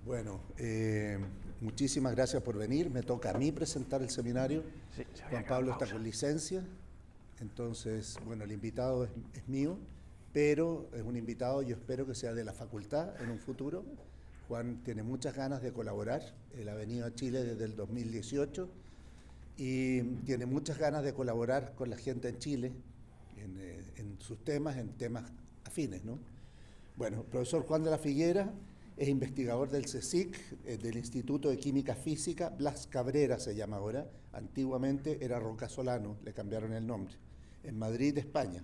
Bueno, muchísimas gracias por venir. Me toca a mí presentar el seminario. Sí, Juan Pablo está con licencia, entonces, bueno, el invitado es mío, pero es un invitado, yo espero que sea de la facultad en un futuro. Juan tiene muchas ganas de colaborar, él ha venido a Chile desde el 2018 y tiene muchas ganas de colaborar con la gente en Chile en sus temas, en temas afines, ¿no? Bueno, el profesor Juan de la Figuera es investigador del CSIC, del Instituto de Química Física, Blas Cabrera se llama ahora, antiguamente era Roca Solano, le cambiaron el nombre, en Madrid, España.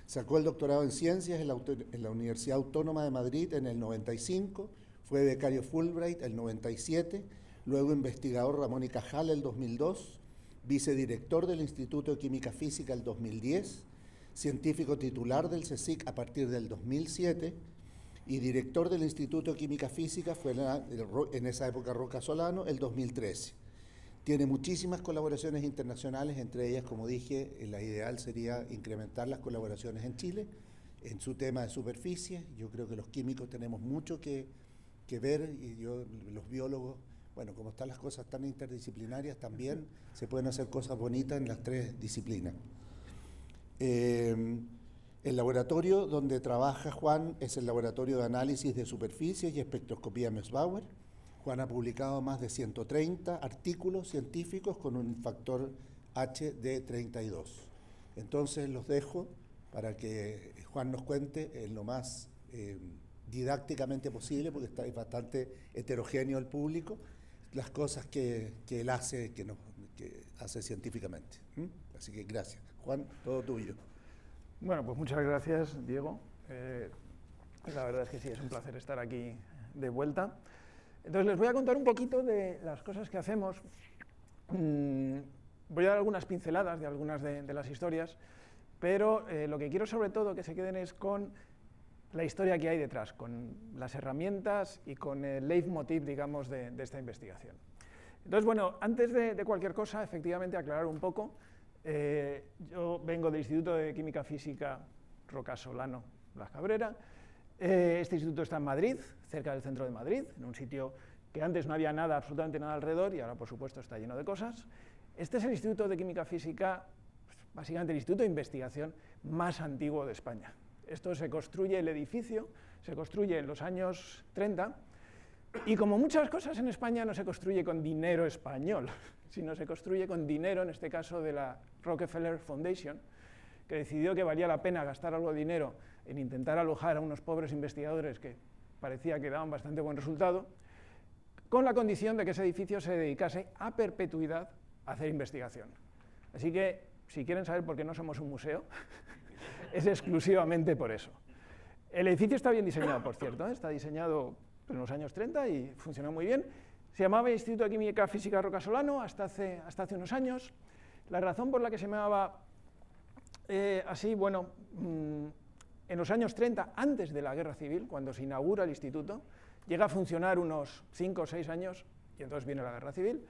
Sacó el doctorado en Ciencias en la Universidad Autónoma de Madrid en el 95, fue becario Fulbright el 97, luego investigador Ramón y Cajal el 2002, vicedirector del Instituto de Química Física el 2010, científico titular del CSIC a partir del 2007, y director del Instituto de Química Física, fue en esa época Roca Solano, el 2013. Tiene muchísimas colaboraciones internacionales, entre ellas, como dije, la ideal sería incrementar las colaboraciones en Chile, en su tema de superficie. Yo creo que los químicos tenemos mucho que ver, y los biólogos, bueno, como están las cosas tan interdisciplinarias, también se pueden hacer cosas bonitas en las tres disciplinas. El laboratorio donde trabaja Juan es el Laboratorio de Análisis de Superficies y Espectroscopía Mössbauer. Juan ha publicado más de 130 artículos científicos con un factor H de 32. Entonces los dejo para que Juan nos cuente en lo más didácticamente posible, porque es bastante heterogéneo el público, las cosas que él hace, que hace científicamente. Así que gracias. Juan, todo tuyo. Bueno, pues muchas gracias, Diego. La verdad es que sí, es un placer estar aquí de vuelta. Entonces les voy a contar un poquito de las cosas que hacemos. Voy a dar algunas pinceladas de algunas de las historias, pero lo que quiero sobre todo que se queden es con la historia que hay detrás, con las herramientas y con el leitmotiv, digamos, de esta investigación. Entonces, bueno, antes de cualquier cosa, efectivamente, aclarar un poco. Yo vengo del Instituto de Química Física Roca Solano, Blas Cabrera. Este instituto está en Madrid, cerca del centro de Madrid, en un sitio que antes no había nada, absolutamente nada alrededor, y ahora, por supuesto, está lleno de cosas. Este es el Instituto de Química Física, básicamente el instituto de investigación más antiguo de España. Esto se construye, el edificio se construye en los años 30, y como muchas cosas en España no se construye con dinero español, sino se construye con dinero, en este caso, de la Rockefeller Foundation, que decidió que valía la pena gastar algo de dinero en intentar alojar a unos pobres investigadores que parecía que daban bastante buen resultado, con la condición de que ese edificio se dedicase a perpetuidad a hacer investigación. Así que, si quieren saber por qué no somos un museo, es exclusivamente por eso. El edificio está bien diseñado, por cierto, está diseñado en los años 30 y funcionó muy bien. Se llamaba Instituto de Química Física Roca Solano hasta hace unos años. La razón por la que se llamaba así, bueno, en los años 30, antes de la Guerra Civil, cuando se inaugura el instituto, llega a funcionar unos 5 o 6 años, y entonces viene la Guerra Civil,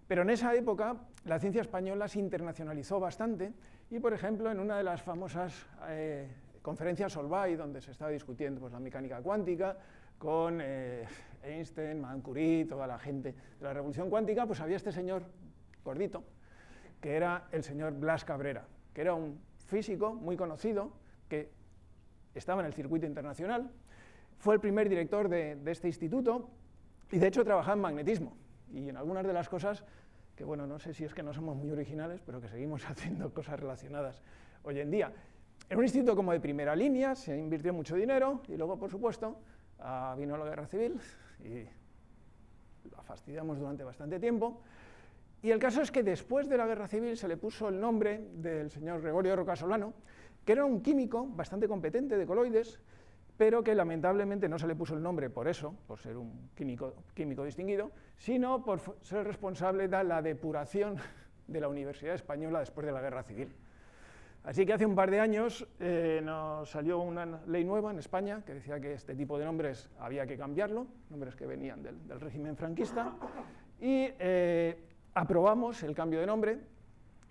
pero en esa época la ciencia española se internacionalizó bastante, y por ejemplo, en una de las famosas conferencias Solvay, donde se estaba discutiendo pues, la mecánica cuántica, con Einstein, Marie Curie, toda la gente de la revolución cuántica, pues había este señor gordito, que era el señor Blas Cabrera, que era un físico muy conocido, que estaba en el circuito internacional, fue el primer director de este instituto, y de hecho trabajaba en magnetismo, y en algunas de las cosas, que bueno, no sé si es que no somos muy originales, pero que seguimos haciendo cosas relacionadas hoy en día. En un instituto como de primera línea, se invirtió mucho dinero, y luego, por supuesto, vino la Guerra Civil, y la fastidiamos durante bastante tiempo, y el caso es que después de la Guerra Civil se le puso el nombre del señor Gregorio Roca Solano, que era un químico bastante competente de coloides, pero que lamentablemente no se le puso el nombre por eso, por ser un químico distinguido, sino por ser responsable de la depuración de la Universidad Española después de la Guerra Civil. Así que hace un par de años nos salió una ley nueva en España que decía que este tipo de nombres había que cambiarlo, nombres que venían del régimen franquista, y aprobamos el cambio de nombre,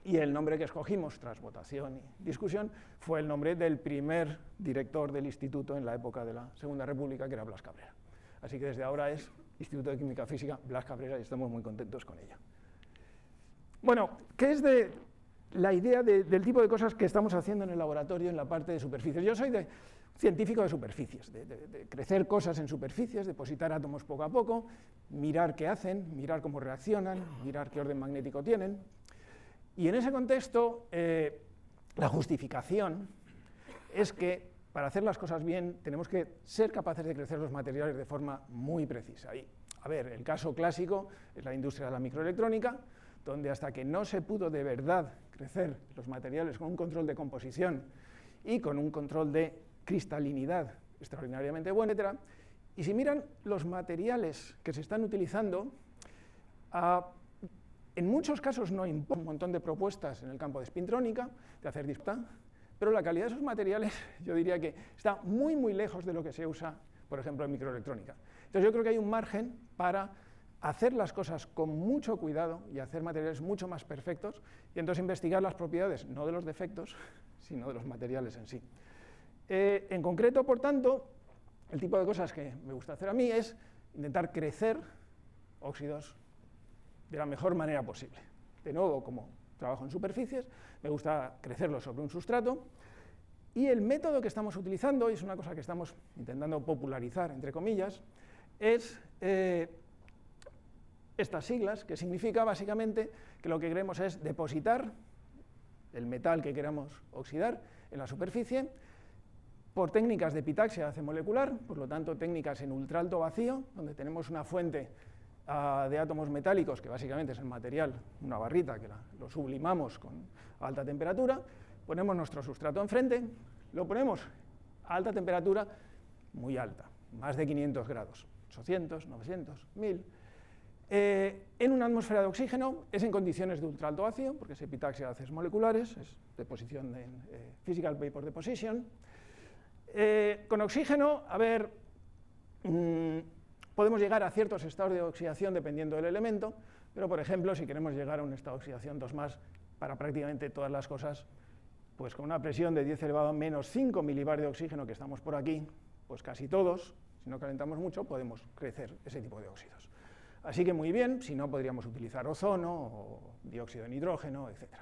y el nombre que escogimos, tras votación y discusión, fue el nombre del primer director del instituto en la época de la Segunda República, que era Blas Cabrera. Así que desde ahora es Instituto de Química Física Blas Cabrera y estamos muy contentos con ello. Bueno, ¿qué es la idea del tipo de cosas que estamos haciendo en el laboratorio en la parte de superficies? Yo soy científico de superficies, de crecer cosas en superficies, depositar átomos poco a poco, mirar qué hacen, mirar cómo reaccionan, mirar qué orden magnético tienen. Y en ese contexto, la justificación es que para hacer las cosas bien tenemos que ser capaces de crecer los materiales de forma muy precisa. Y, a ver, el caso clásico es la industria de la microelectrónica, donde hasta que no se pudo de verdad crecer los materiales con un control de composición y con un control de cristalinidad extraordinariamente bueno, etc. Y si miran los materiales que se están utilizando, en muchos casos no imponen un montón de propuestas en el campo de spintrónica, de hacer disputa, pero la calidad de esos materiales yo diría que está muy, muy lejos de lo que se usa, por ejemplo, en microelectrónica. Entonces yo creo que hay un margen para hacer las cosas con mucho cuidado y hacer materiales mucho más perfectos, y entonces investigar las propiedades, no de los defectos, sino de los materiales en sí. En concreto, por tanto, el tipo de cosas que me gusta hacer a mí es intentar crecer óxidos de la mejor manera posible. De nuevo, como trabajo en superficies, me gusta crecerlos sobre un sustrato, y el método que estamos utilizando, y es una cosa que estamos intentando popularizar, entre comillas, es estas siglas, que significa básicamente que lo que queremos es depositar el metal que queramos oxidar en la superficie por técnicas de epitaxia molecular, por lo tanto técnicas en ultraalto vacío, donde tenemos una fuente de átomos metálicos, que básicamente es el material, una barrita que lo sublimamos con alta temperatura, ponemos nuestro sustrato enfrente, lo ponemos a alta temperatura muy alta, más de 500 grados, 800, 900, 1000, en una atmósfera de oxígeno, es en condiciones de ultraalto vacío, porque es epitaxia de haces moleculares, es deposición de physical vapor deposition. Con oxígeno, a ver, podemos llegar a ciertos estados de oxidación dependiendo del elemento, pero por ejemplo, si queremos llegar a un estado de oxidación 2+, para prácticamente todas las cosas, pues con una presión de 10 elevado a menos 5 milibar de oxígeno, que estamos por aquí, pues casi todos, si no calentamos mucho, podemos crecer ese tipo de óxidos. Así que muy bien, si no podríamos utilizar ozono o dióxido de nitrógeno, etc.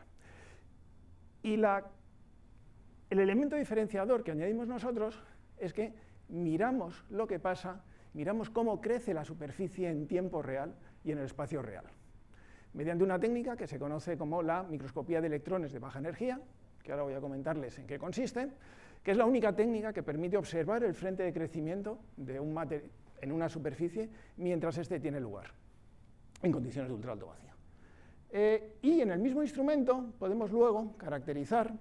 Y el elemento diferenciador que añadimos nosotros es que miramos lo que pasa, miramos cómo crece la superficie en tiempo real y en el espacio real, mediante una técnica que se conoce como la microscopía de electrones de baja energía, que ahora voy a comentarles en qué consiste, que es la única técnica que permite observar el frente de crecimiento de un material en una superficie mientras éste tiene lugar, en condiciones de ultraalto vacío. Y en el mismo instrumento podemos luego caracterizar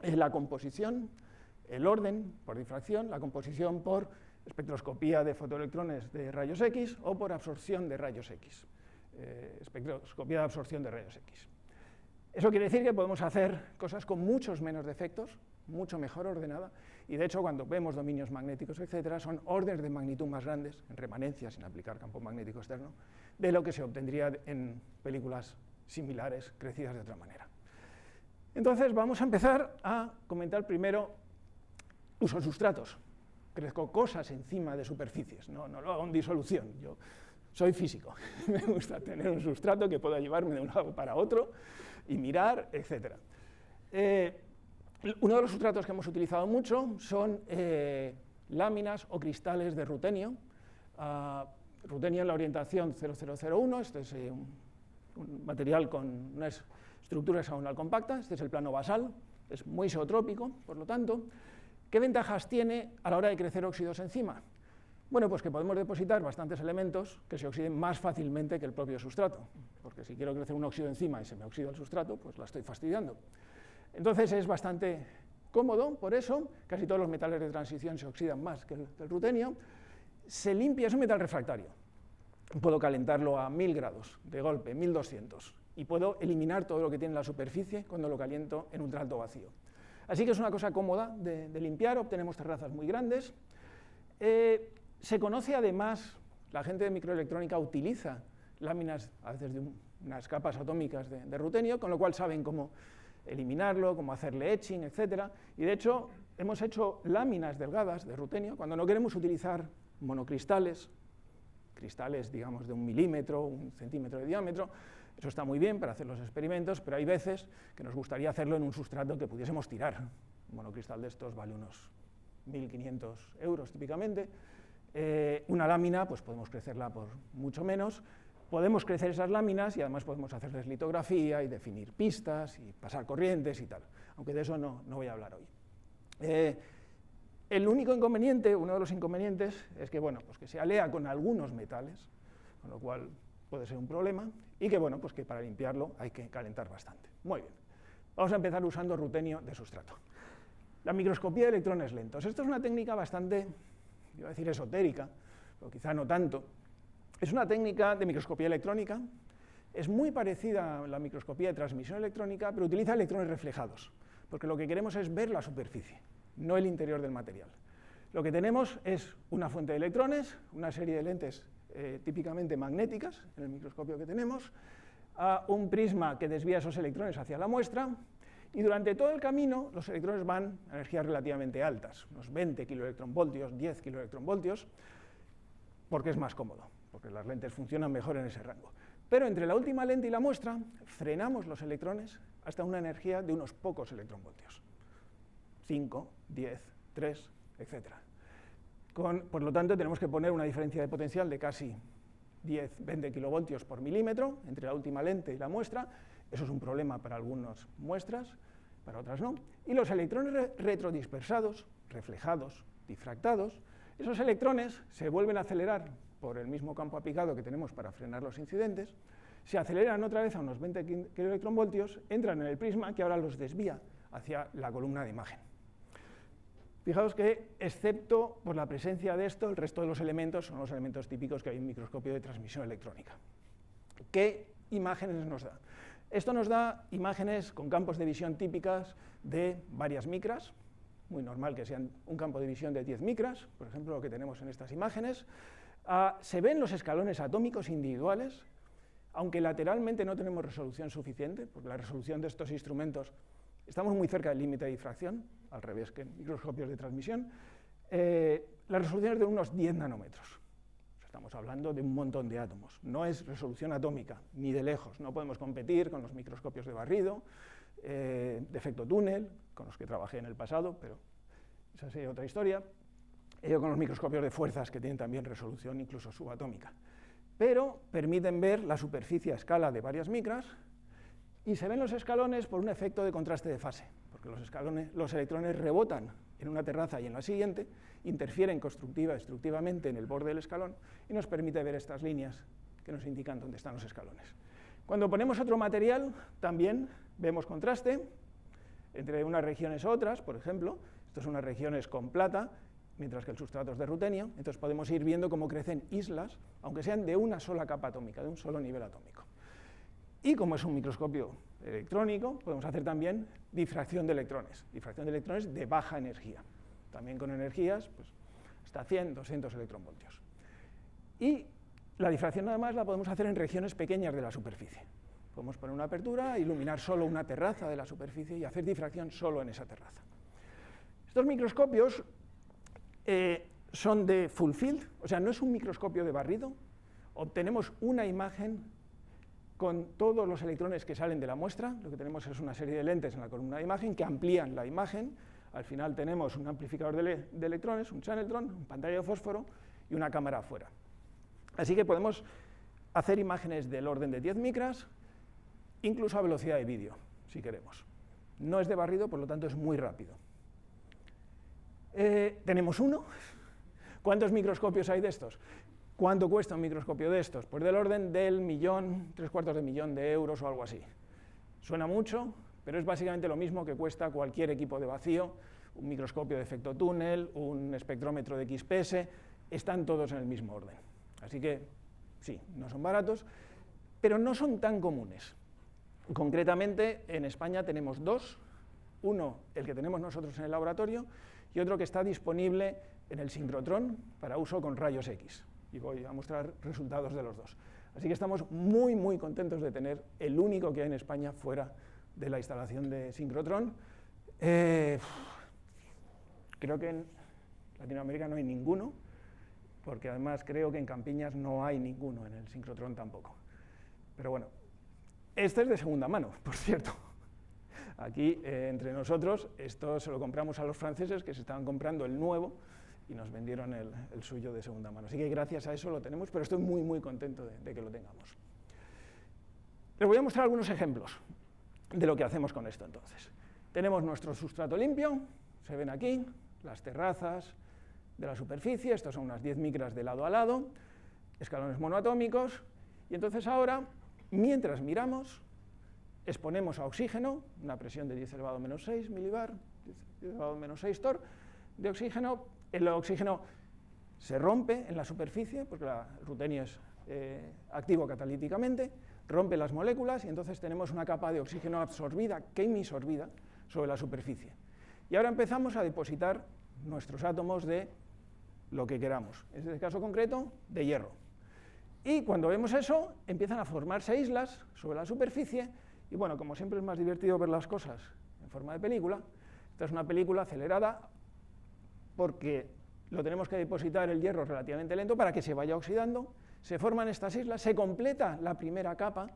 la composición, el orden por difracción, la composición por espectroscopía de fotoelectrones de rayos X o por absorción de rayos X, espectroscopía de absorción de rayos X. Eso quiere decir que podemos hacer cosas con muchos menos defectos, mucho mejor ordenada, y de hecho cuando vemos dominios magnéticos, etcétera, son órdenes de magnitud más grandes, en remanencia, sin aplicar campo magnético externo, de lo que se obtendría en películas similares, crecidas de otra manera. Entonces vamos a empezar a comentar primero uso sustratos. Crezco cosas encima de superficies, no lo hago en disolución. Yo soy físico, me gusta tener un sustrato que pueda llevarme de un lado para otro y mirar, etc. Uno de los sustratos que hemos utilizado mucho son láminas o cristales de rutenio. Rutenio en la orientación 0001, este es un material con una estructura hexagonal compacta, este es el plano basal, es muy isotrópico, por lo tanto. ¿Qué ventajas tiene a la hora de crecer óxidos encima? Bueno, pues que podemos depositar bastantes elementos que se oxiden más fácilmente que el propio sustrato, porque si quiero crecer un óxido encima y se me oxida el sustrato, pues la estoy fastidiando. Entonces es bastante cómodo, por eso casi todos los metales de transición se oxidan más que el rutenio. Se limpia, es un metal refractario, puedo calentarlo a 1000 grados de golpe, 1200, y puedo eliminar todo lo que tiene en la superficie cuando lo caliento en ultraalto vacío. Así que es una cosa cómoda de limpiar, obtenemos terrazas muy grandes. Se conoce además, la gente de microelectrónica utiliza láminas a veces de unas capas atómicas de rutenio, con lo cual saben cómo eliminarlo, cómo hacerle etching, etc. Y de hecho, hemos hecho láminas delgadas de rutenio cuando no queremos utilizar monocristales, cristales, digamos, de 1 milímetro, 1 centímetro de diámetro. Eso está muy bien para hacer los experimentos, pero hay veces que nos gustaría hacerlo en un sustrato que pudiésemos tirar. Un monocristal de estos vale unos 1.500 euros típicamente. Una lámina, pues podemos crecerla por mucho menos. Podemos crecer esas láminas y además podemos hacerles litografía y definir pistas y pasar corrientes y tal, aunque de eso no voy a hablar hoy. El único inconveniente, uno de los inconvenientes, es que, bueno, pues que se alea con algunos metales, con lo cual puede ser un problema, y que, bueno, pues que para limpiarlo hay que calentar bastante. Muy bien, vamos a empezar usando rutenio de sustrato. La microscopía de electrones lentos. Esto es una técnica bastante, iba a decir esotérica, pero quizá no tanto. Es una técnica de microscopía electrónica, es muy parecida a la microscopía de transmisión electrónica, pero utiliza electrones reflejados, porque lo que queremos es ver la superficie, no el interior del material. Lo que tenemos es una fuente de electrones, una serie de lentes típicamente magnéticas en el microscopio que tenemos, un prisma que desvía esos electrones hacia la muestra, y durante todo el camino los electrones van a energías relativamente altas, unos 20 kiloelectronvoltios, 10 kiloelectronvoltios, porque es más cómodo, porque las lentes funcionan mejor en ese rango. Pero entre la última lente y la muestra frenamos los electrones hasta una energía de unos pocos electronvoltios, 5, 10, 3, etc. Por lo tanto, tenemos que poner una diferencia de potencial de casi 10, 20 kilovoltios por milímetro entre la última lente y la muestra. Eso es un problema para algunas muestras, para otras no. Y los electrones retrodispersados, reflejados, difractados, esos electrones se vuelven a acelerar por el mismo campo aplicado que tenemos para frenar los incidentes, se aceleran otra vez a unos 20 kiloelectronvoltios, entran en el prisma que ahora los desvía hacia la columna de imagen. Fijaos que, excepto por la presencia de esto, el resto de los elementos son los elementos típicos que hay en un microscopio de transmisión electrónica. ¿Qué imágenes nos da? Esto nos da imágenes con campos de visión típicas de varias micras, muy normal que sean un campo de visión de 10 micras, por ejemplo, lo que tenemos en estas imágenes. Se ven los escalones atómicos individuales, aunque lateralmente no tenemos resolución suficiente, porque la resolución de estos instrumentos estamos muy cerca del límite de difracción, al revés que en microscopios de transmisión. La resolución es de unos 10 nanómetros. Estamos hablando de un montón de átomos. No es resolución atómica, ni de lejos. No podemos competir con los microscopios de barrido, de efecto túnel, con los que trabajé en el pasado, pero esa sería otra historia. Con los microscopios de fuerzas, que tienen también resolución incluso subatómica. Pero permiten ver la superficie a escala de varias micras, y se ven los escalones por un efecto de contraste de fase, porque los electrones rebotan en una terraza y en la siguiente, interfieren constructiva y destructivamente en el borde del escalón, y nos permite ver estas líneas que nos indican dónde están los escalones. Cuando ponemos otro material, también vemos contraste entre unas regiones u otras, por ejemplo, estas son unas regiones con plata, mientras que el sustrato es de rutenio, entonces podemos ir viendo cómo crecen islas, aunque sean de una sola capa atómica, de un solo nivel atómico. Y como es un microscopio electrónico, podemos hacer también difracción de electrones de baja energía, también con energías pues, hasta 100, 200 electronvoltios. Y la difracción además la podemos hacer en regiones pequeñas de la superficie. Podemos poner una apertura, iluminar solo una terraza de la superficie y hacer difracción solo en esa terraza. Estos microscopios son de full field, o sea, no es un microscopio de barrido, obtenemos una imagen con todos los electrones que salen de la muestra. Lo que tenemos es una serie de lentes en la columna de imagen que amplían la imagen. Al final tenemos un amplificador de electrones, un Chaneltron, una pantalla de fósforo y una cámara afuera. Así que podemos hacer imágenes del orden de 10 micras, incluso a velocidad de vídeo, si queremos. No es de barrido, por lo tanto es muy rápido. Tenemos uno. ¿Cuántos microscopios hay de estos? ¿Cuánto cuesta un microscopio de estos? Pues del orden del millón, 3/4 de euros o algo así. Suena mucho, pero es básicamente lo mismo que cuesta cualquier equipo de vacío, un microscopio de efecto túnel, un espectrómetro de XPS, están todos en el mismo orden. Así que, sí, no son baratos, pero no son tan comunes. Concretamente, en España tenemos dos, uno, el que tenemos nosotros en el laboratorio, y otro que está disponible en el sincrotrón para uso con rayos X. Y voy a mostrar resultados de los dos. Así que estamos muy, muy contentos de tener el único que hay en España fuera de la instalación de sincrotrón. Creo que en Latinoamérica no hay ninguno, porque además creo que en Campiñas no hay ninguno, en el sincrotrón tampoco. Pero bueno, este es de segunda mano, por cierto. Aquí, entre nosotros, esto se lo compramos a los franceses, que se estaban comprando el nuevo, y nos vendieron el suyo de segunda mano. Así que gracias a eso lo tenemos, pero estoy muy, muy contento de que lo tengamos. Les voy a mostrar algunos ejemplos de lo que hacemos con esto, entonces. Tenemos nuestro sustrato limpio, se ven aquí, las terrazas de la superficie, estos son unas 10 micras de lado a lado, escalones monoatómicos, y entonces ahora, mientras miramos, exponemos a oxígeno, una presión de 10 elevado a menos 6 milibar, 10 elevado a menos 6 torr de oxígeno. El oxígeno se rompe en la superficie, porque el rutenio es activo catalíticamente, rompe las moléculas y entonces tenemos una capa de oxígeno absorbida, quimisorbida, sobre la superficie. Y ahora empezamos a depositar nuestros átomos de lo que queramos, en este caso concreto, de hierro. Y cuando vemos eso, empiezan a formarse islas sobre la superficie, y bueno, como siempre es más divertido ver las cosas en forma de película, esta es una película acelerada, porque lo tenemos que depositar el hierro relativamente lento para que se vaya oxidando, se forman estas islas, se completa la primera capa,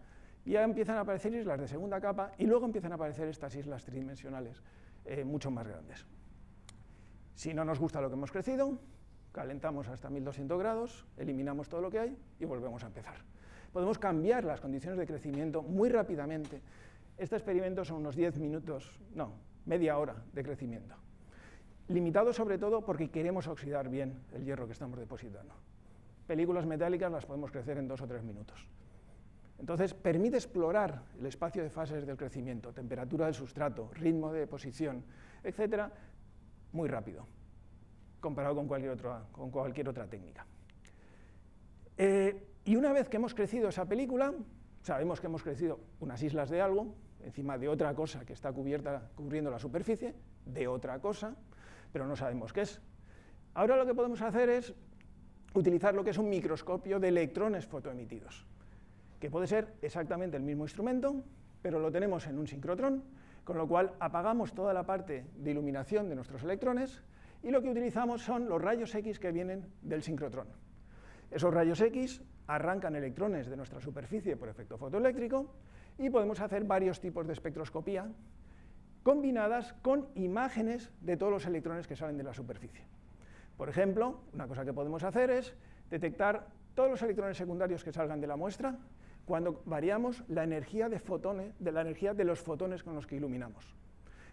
y ya empiezan a aparecer islas de segunda capa, y luego empiezan a aparecer estas islas tridimensionales, mucho más grandes. Si no nos gusta lo que hemos crecido, calentamos hasta 1200 grados, eliminamos todo lo que hay y volvemos a empezar. Podemos cambiar las condiciones de crecimiento muy rápidamente. Este experimento son unos 10 minutos, no, media hora de crecimiento. Limitado sobre todo porque queremos oxidar bien el hierro que estamos depositando. Películas metálicas las podemos crecer en 2 o 3 minutos. Entonces, permite explorar el espacio de fases del crecimiento, temperatura del sustrato, ritmo de deposición, etcétera, muy rápido, comparado con cualquier otra técnica. Y una vez que hemos crecido esa película, sabemos que hemos crecido unas islas de algo, encima de otra cosa que está cubriendo la superficie, de otra cosa, pero no sabemos qué es. Ahora lo que podemos hacer es utilizar lo que es un microscopio de electrones fotoemitidos, que puede ser exactamente el mismo instrumento, pero lo tenemos en un sincrotrón, con lo cual apagamos toda la parte de iluminación de nuestros electrones y lo que utilizamos son los rayos X que vienen del sincrotrón. Esos rayos X arrancan electrones de nuestra superficie por efecto fotoeléctrico y podemos hacer varios tipos de espectroscopía combinadas con imágenes de todos los electrones que salen de la superficie. Por ejemplo, una cosa que podemos hacer es detectar todos los electrones secundarios que salgan de la muestra cuando variamos la energía de los fotones con los que iluminamos.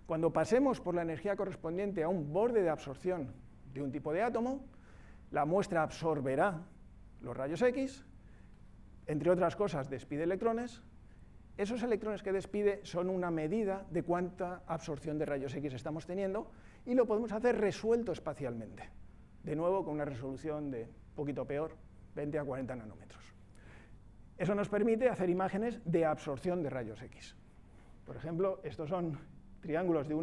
Cuando pasemos por la energía correspondiente a un borde de absorción de un tipo de átomo, la muestra absorberá los rayos X, entre otras cosas despide electrones. Esos electrones que despide son una medida de cuánta absorción de rayos X estamos teniendo y lo podemos hacer resuelto espacialmente, de nuevo con una resolución de poquito peor, 20 a 40 nanómetros. Eso nos permite hacer imágenes de absorción de rayos X. Por ejemplo, estos son triángulos de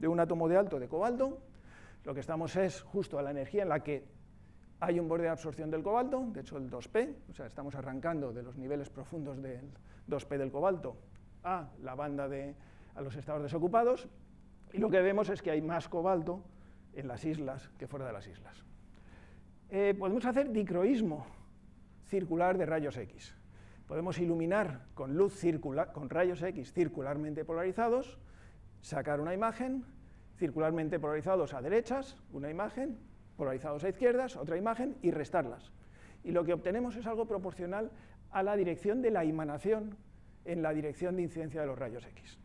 un átomo de alto de cobalto. Lo que estamos es justo a la energía en la que hay un borde de absorción del cobalto, de hecho el 2P, o sea, estamos arrancando de los niveles profundos del 2P del cobalto a la banda a los estados desocupados, y lo que vemos es que hay más cobalto en las islas que fuera de las islas. Podemos hacer dicroísmo circular de rayos X. Podemos iluminar con luz circular, con rayos X circularmente polarizados, sacar una imagen, circularmente polarizados a derechas, una imagen, polarizados a izquierdas, otra imagen, y restarlas. Y lo que obtenemos es algo proporcional a la dirección de la emanación en la dirección de incidencia de los rayos X.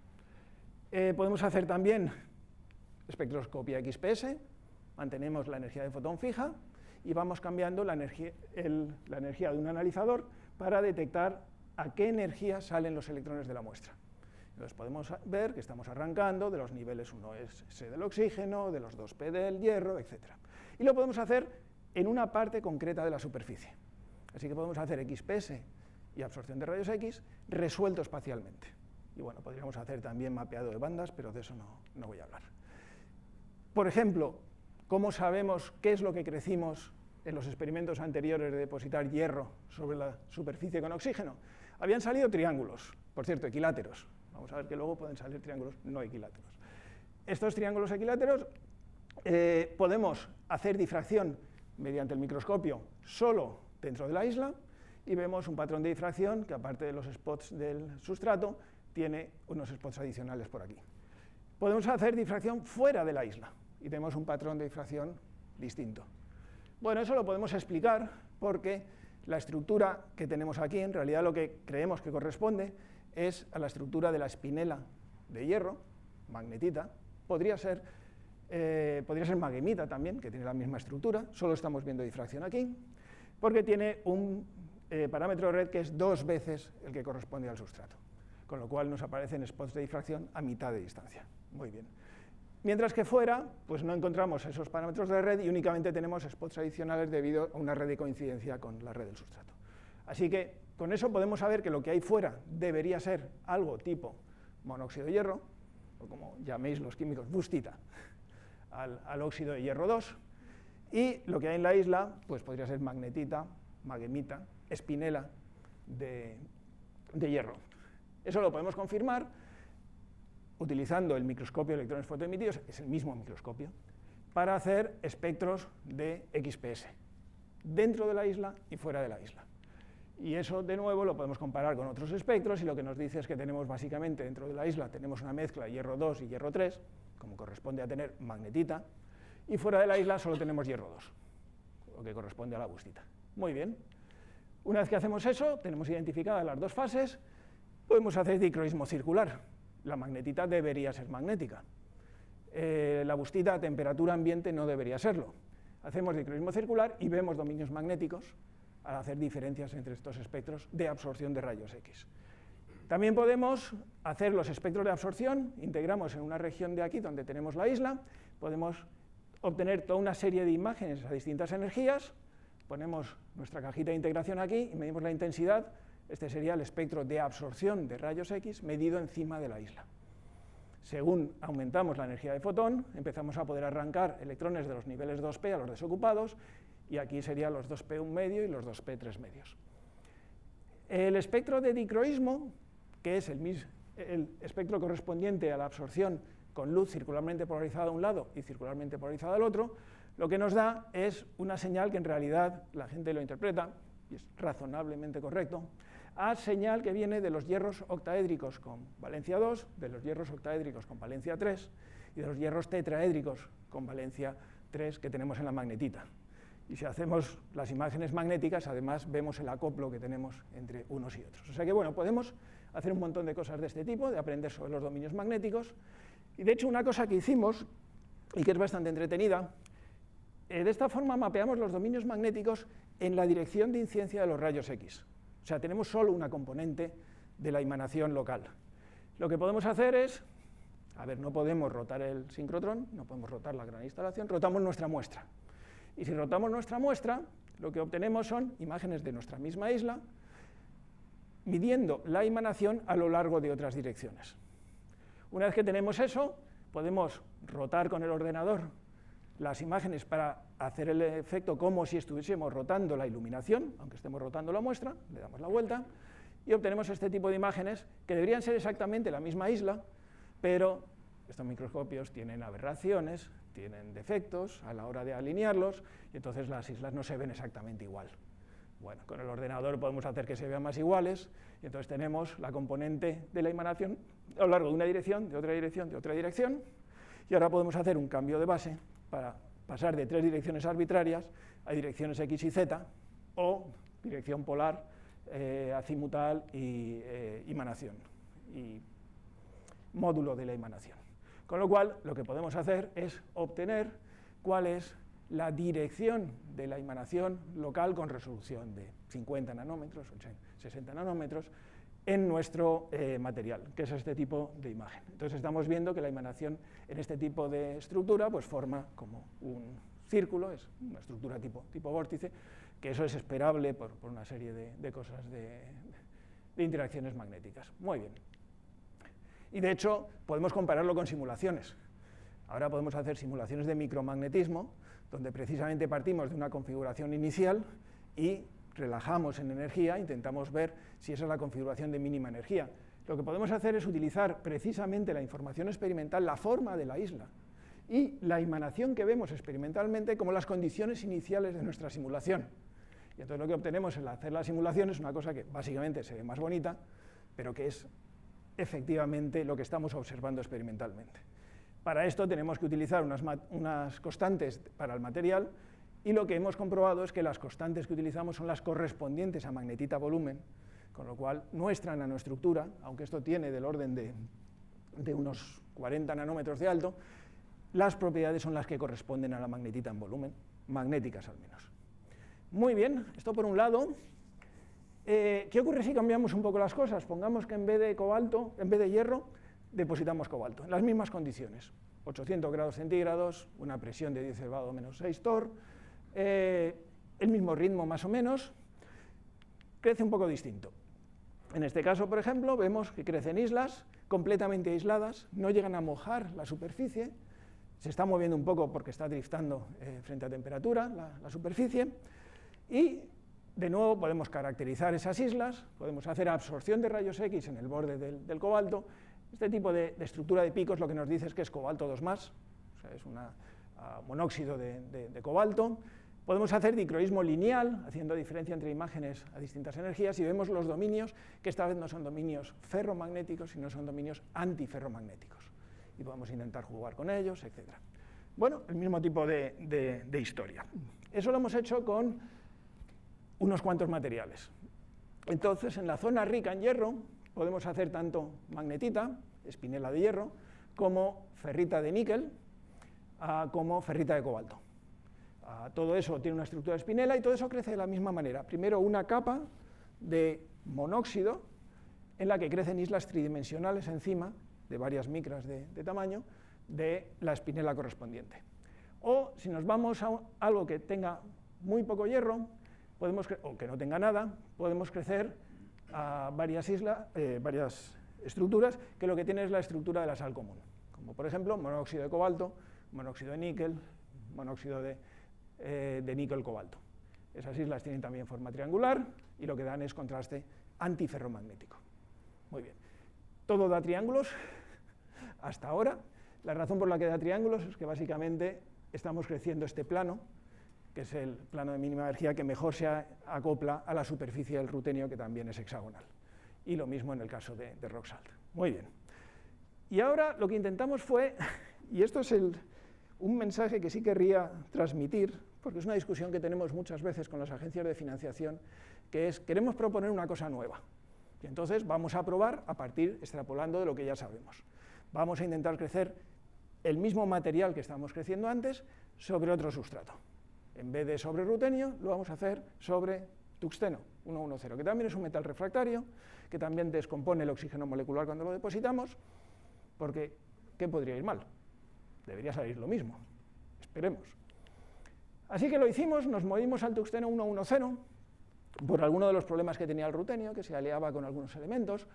Podemos hacer también espectroscopía XPS, mantenemos la energía de fotón fija y vamos cambiando la energía de un analizador para detectar a qué energía salen los electrones de la muestra. Entonces podemos ver que estamos arrancando de los niveles 1S del oxígeno, de los 2P del hierro, etc. Y lo podemos hacer en una parte concreta de la superficie. Así que podemos hacer XPS y absorción de rayos X resuelto espacialmente. Y bueno, podríamos hacer también mapeado de bandas, pero de eso no voy a hablar. Por ejemplo, ¿cómo sabemos qué es lo que crecimos en los experimentos anteriores de depositar hierro sobre la superficie con oxígeno? Habían salido triángulos, por cierto, equiláteros. Vamos a ver que luego pueden salir triángulos no equiláteros. Estos triángulos equiláteros Podemos hacer difracción mediante el microscopio solo dentro de la isla y vemos un patrón de difracción que, aparte de los spots del sustrato, tiene unos spots adicionales por aquí. Podemos hacer difracción fuera de la isla y tenemos un patrón de difracción distinto. Bueno, eso lo podemos explicar porque la estructura que tenemos aquí, en realidad lo que creemos que corresponde es a la estructura de la espinela de hierro, magnetita. Podría ser maghemita también, que tiene la misma estructura, solo estamos viendo difracción aquí, porque tiene un parámetro de red que es 2 veces el que corresponde al sustrato, con lo cual nos aparecen spots de difracción a mitad de distancia. Muy bien. Mientras que fuera, pues no encontramos esos parámetros de red y únicamente tenemos spots adicionales debido a una red de coincidencia con la red del sustrato. Así que con eso podemos saber que lo que hay fuera debería ser algo tipo monóxido de hierro, o como llaméis los químicos, bustita, al óxido de hierro 2, y lo que hay en la isla pues podría ser magnetita, maghemita, espinela de hierro. Eso lo podemos confirmar utilizando el microscopio de electrones fotoemitidos, es el mismo microscopio, para hacer espectros de XPS, dentro de la isla y fuera de la isla. Y eso, de nuevo, lo podemos comparar con otros espectros, y lo que nos dice es que tenemos básicamente dentro de la isla tenemos una mezcla de hierro 2 y hierro 3, como corresponde a tener magnetita, y fuera de la isla solo tenemos hierro 2, lo que corresponde a la bustita. Muy bien. Una vez que hacemos eso, tenemos identificadas las 2 fases, podemos hacer dicroísmo circular. La magnetita debería ser magnética. La bustita a temperatura ambiente no debería serlo. Hacemos dicroísmo circular y vemos dominios magnéticos al hacer diferencias entre estos espectros de absorción de rayos X. También podemos hacer los espectros de absorción, integramos en una región de aquí donde tenemos la isla, podemos obtener toda una serie de imágenes a distintas energías, ponemos nuestra cajita de integración aquí y medimos la intensidad. Este sería el espectro de absorción de rayos X medido encima de la isla. Según aumentamos la energía de fotón, empezamos a poder arrancar electrones de los niveles 2p a los desocupados, y aquí serían los 2p1 medio y los 2p 3 medios. El espectro de dicroísmo, que es el espectro correspondiente a la absorción con luz circularmente polarizada a un lado y circularmente polarizada al otro, lo que nos da es una señal que en realidad la gente lo interpreta, y es razonablemente correcto, a señal que viene de los hierros octaédricos con valencia 2, de los hierros octaédricos con valencia 3 y de los hierros tetraédricos con valencia 3 que tenemos en la magnetita. Y si hacemos las imágenes magnéticas, además vemos el acoplo que tenemos entre unos y otros. O sea que, bueno, podemos hacer un montón de cosas de este tipo, de aprender sobre los dominios magnéticos. Y de hecho, una cosa que hicimos, y que es bastante entretenida, de esta forma mapeamos los dominios magnéticos en la dirección de incidencia de los rayos X. O sea, tenemos solo una componente de la emanación local. Lo que podemos hacer es, no podemos rotar el sincrotrón, no podemos rotar la gran instalación, rotamos nuestra muestra. Y si rotamos nuestra muestra, lo que obtenemos son imágenes de nuestra misma isla, midiendo la emanación a lo largo de otras direcciones. Una vez que tenemos eso, podemos rotar con el ordenador las imágenes para hacer el efecto como si estuviésemos rotando la iluminación, aunque estemos rotando la muestra, le damos la vuelta, y obtenemos este tipo de imágenes que deberían ser exactamente la misma isla, pero estos microscopios tienen aberraciones, tienen defectos a la hora de alinearlos, y entonces las islas no se ven exactamente igual. Bueno, con el ordenador podemos hacer que se vean más iguales, y entonces tenemos la componente de la emanación a lo largo de una dirección, de otra dirección, de otra dirección, y ahora podemos hacer un cambio de base para pasar de 3 direcciones arbitrarias a direcciones X y Z, o dirección polar, azimutal y emanación, y módulo de la emanación. Con lo cual, lo que podemos hacer es obtener cuál es la dirección de la emanación local con resolución de 50 nanómetros, 60 nanómetros, en nuestro material, que es este tipo de imagen. Entonces estamos viendo que la emanación en este tipo de estructura pues forma como un círculo, es una estructura tipo vórtice, que eso es esperable por una serie de cosas de interacciones magnéticas. Muy bien. Y de hecho podemos compararlo con simulaciones. Ahora podemos hacer simulaciones de micromagnetismo, donde precisamente partimos de una configuración inicial y relajamos en energía, intentamos ver si esa es la configuración de mínima energía. Lo que podemos hacer es utilizar precisamente la información experimental, la forma de la isla, y la emanación que vemos experimentalmente como las condiciones iniciales de nuestra simulación. Y entonces lo que obtenemos al hacer la simulación es una cosa que básicamente se ve más bonita, pero que es efectivamente lo que estamos observando experimentalmente. Para esto tenemos que utilizar unas constantes para el material, y lo que hemos comprobado es que las constantes que utilizamos son las correspondientes a magnetita volumen, con lo cual nuestra nanoestructura, aunque esto tiene del orden de unos 40 nanómetros de alto, las propiedades son las que corresponden a la magnetita en volumen, magnéticas al menos. Muy bien, esto por un lado. ¿Qué ocurre si cambiamos un poco las cosas? Pongamos que en vez de hierro, depositamos cobalto, en las mismas condiciones. 800 grados centígrados, una presión de 10 elevado a menos 6 torr, el mismo ritmo más o menos, crece un poco distinto. En este caso, por ejemplo, vemos que crecen islas completamente aisladas, no llegan a mojar la superficie, se está moviendo un poco porque está driftando frente a temperatura la superficie, y de nuevo podemos caracterizar esas islas, podemos hacer absorción de rayos X en el borde del cobalto. Este tipo de estructura de picos lo que nos dice es que es cobalto 2+, o sea, es un monóxido de cobalto. Podemos hacer dicroísmo lineal, haciendo diferencia entre imágenes a distintas energías, y vemos los dominios, que esta vez no son dominios ferromagnéticos, sino son dominios antiferromagnéticos. Y podemos intentar jugar con ellos, etc. Bueno, el mismo tipo de historia. Eso lo hemos hecho con unos cuantos materiales. Entonces, en la zona rica en hierro, podemos hacer tanto magnetita, espinela de hierro, como ferrita de níquel, como ferrita de cobalto. Todo eso tiene una estructura de espinela y todo eso crece de la misma manera. Primero una capa de monóxido en la que crecen islas tridimensionales encima, de varias micras de tamaño, de la espinela correspondiente. O si nos vamos a algo que tenga muy poco hierro, o que no tenga nada, podemos crecer a varias estructuras que lo que tienen es la estructura de la sal común, como por ejemplo monóxido de cobalto, monóxido de níquel, monóxido de níquel-cobalto. Esas islas tienen también forma triangular y lo que dan es contraste antiferromagnético. Muy bien. Todo da triángulos hasta ahora. La razón por la que da triángulos es que básicamente estamos creciendo este plano, que es el plano de mínima energía que mejor se acopla a la superficie del rutenio, que también es hexagonal. Y lo mismo en el caso de rock salt. Muy bien. Y ahora lo que intentamos fue, y esto es un mensaje que sí querría transmitir, porque es una discusión que tenemos muchas veces con las agencias de financiación, que es, queremos proponer una cosa nueva. Y entonces vamos a probar a partir, extrapolando de lo que ya sabemos. Vamos a intentar crecer el mismo material que estábamos creciendo antes sobre otro sustrato. En vez de sobre rutenio, lo vamos a hacer sobre tuxteno 110, que también es un metal refractario, que también descompone el oxígeno molecular cuando lo depositamos, porque ¿qué podría ir mal? Debería salir lo mismo, esperemos. Así que lo hicimos, nos movimos al tuxteno 110, por alguno de los problemas que tenía el rutenio, que se aliaba con algunos elementos.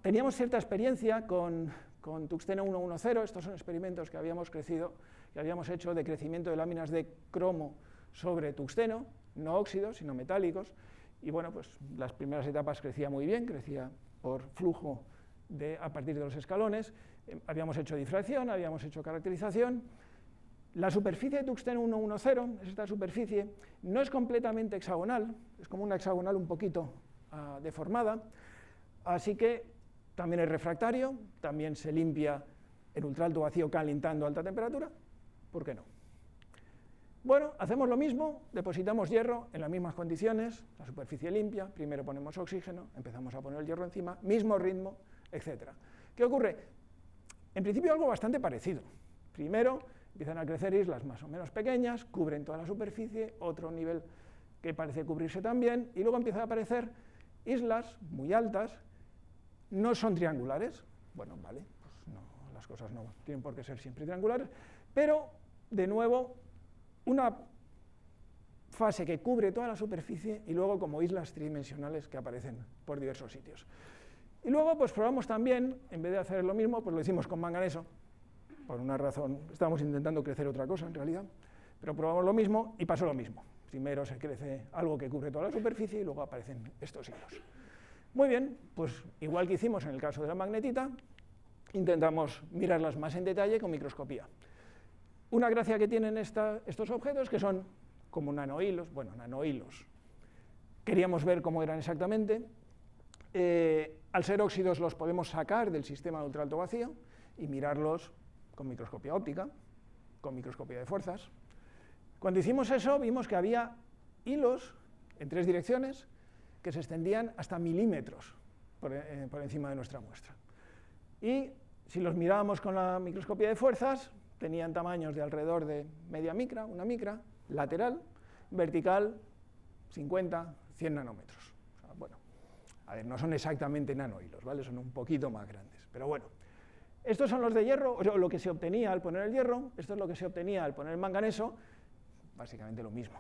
Teníamos cierta experiencia con tuxteno 110, estos son experimentos que habíamos hecho de crecimiento de láminas de cromo sobre tuxteno, no óxidos, sino metálicos, y bueno, pues las primeras etapas crecía muy bien, crecía por flujo a partir de los escalones, habíamos hecho difracción, habíamos hecho caracterización. La superficie de tuxteno 110, esta superficie, no es completamente hexagonal, es como una hexagonal un poquito deformada, así que también es refractario, también se limpia en ultraalto vacío calentando a alta temperatura, ¿por qué no? Bueno, hacemos lo mismo, depositamos hierro en las mismas condiciones, la superficie limpia, primero ponemos oxígeno, empezamos a poner el hierro encima, mismo ritmo, etc. ¿Qué ocurre? En principio algo bastante parecido. Primero empiezan a crecer islas más o menos pequeñas, cubren toda la superficie, otro nivel que parece cubrirse también, y luego empiezan a aparecer islas muy altas, no son triangulares, bueno, vale, pues no, las cosas no tienen por qué ser siempre triangulares, pero, de nuevo, una fase que cubre toda la superficie y luego como islas tridimensionales que aparecen por diversos sitios. Y luego pues probamos también, en vez de hacer lo mismo, pues lo hicimos con manganeso, por una razón, estábamos intentando crecer otra cosa en realidad, pero probamos lo mismo y pasó lo mismo. Primero se crece algo que cubre toda la superficie y luego aparecen estos hilos. Muy bien, pues igual que hicimos en el caso de la magnetita, intentamos mirarlas más en detalle con microscopía. Una gracia que tienen estos objetos, que son como nanohilos, bueno, nanohilos, queríamos ver cómo eran exactamente. Al ser óxidos los podemos sacar del sistema de ultraalto vacío y mirarlos con microscopía óptica, con microscopía de fuerzas. Cuando hicimos eso vimos que había hilos en 3 direcciones que se extendían hasta milímetros por encima de nuestra muestra. Y si los mirábamos con la microscopía de fuerzas, tenían tamaños de alrededor de media micra, 1 micra, lateral, vertical 50, 100 nanómetros. O sea, bueno, a ver, no son exactamente nanohilos, ¿vale? Son un poquito más grandes, pero bueno. Estos son los de hierro, o lo que se obtenía al poner el hierro, esto es lo que se obtenía al poner el manganeso, básicamente lo mismo.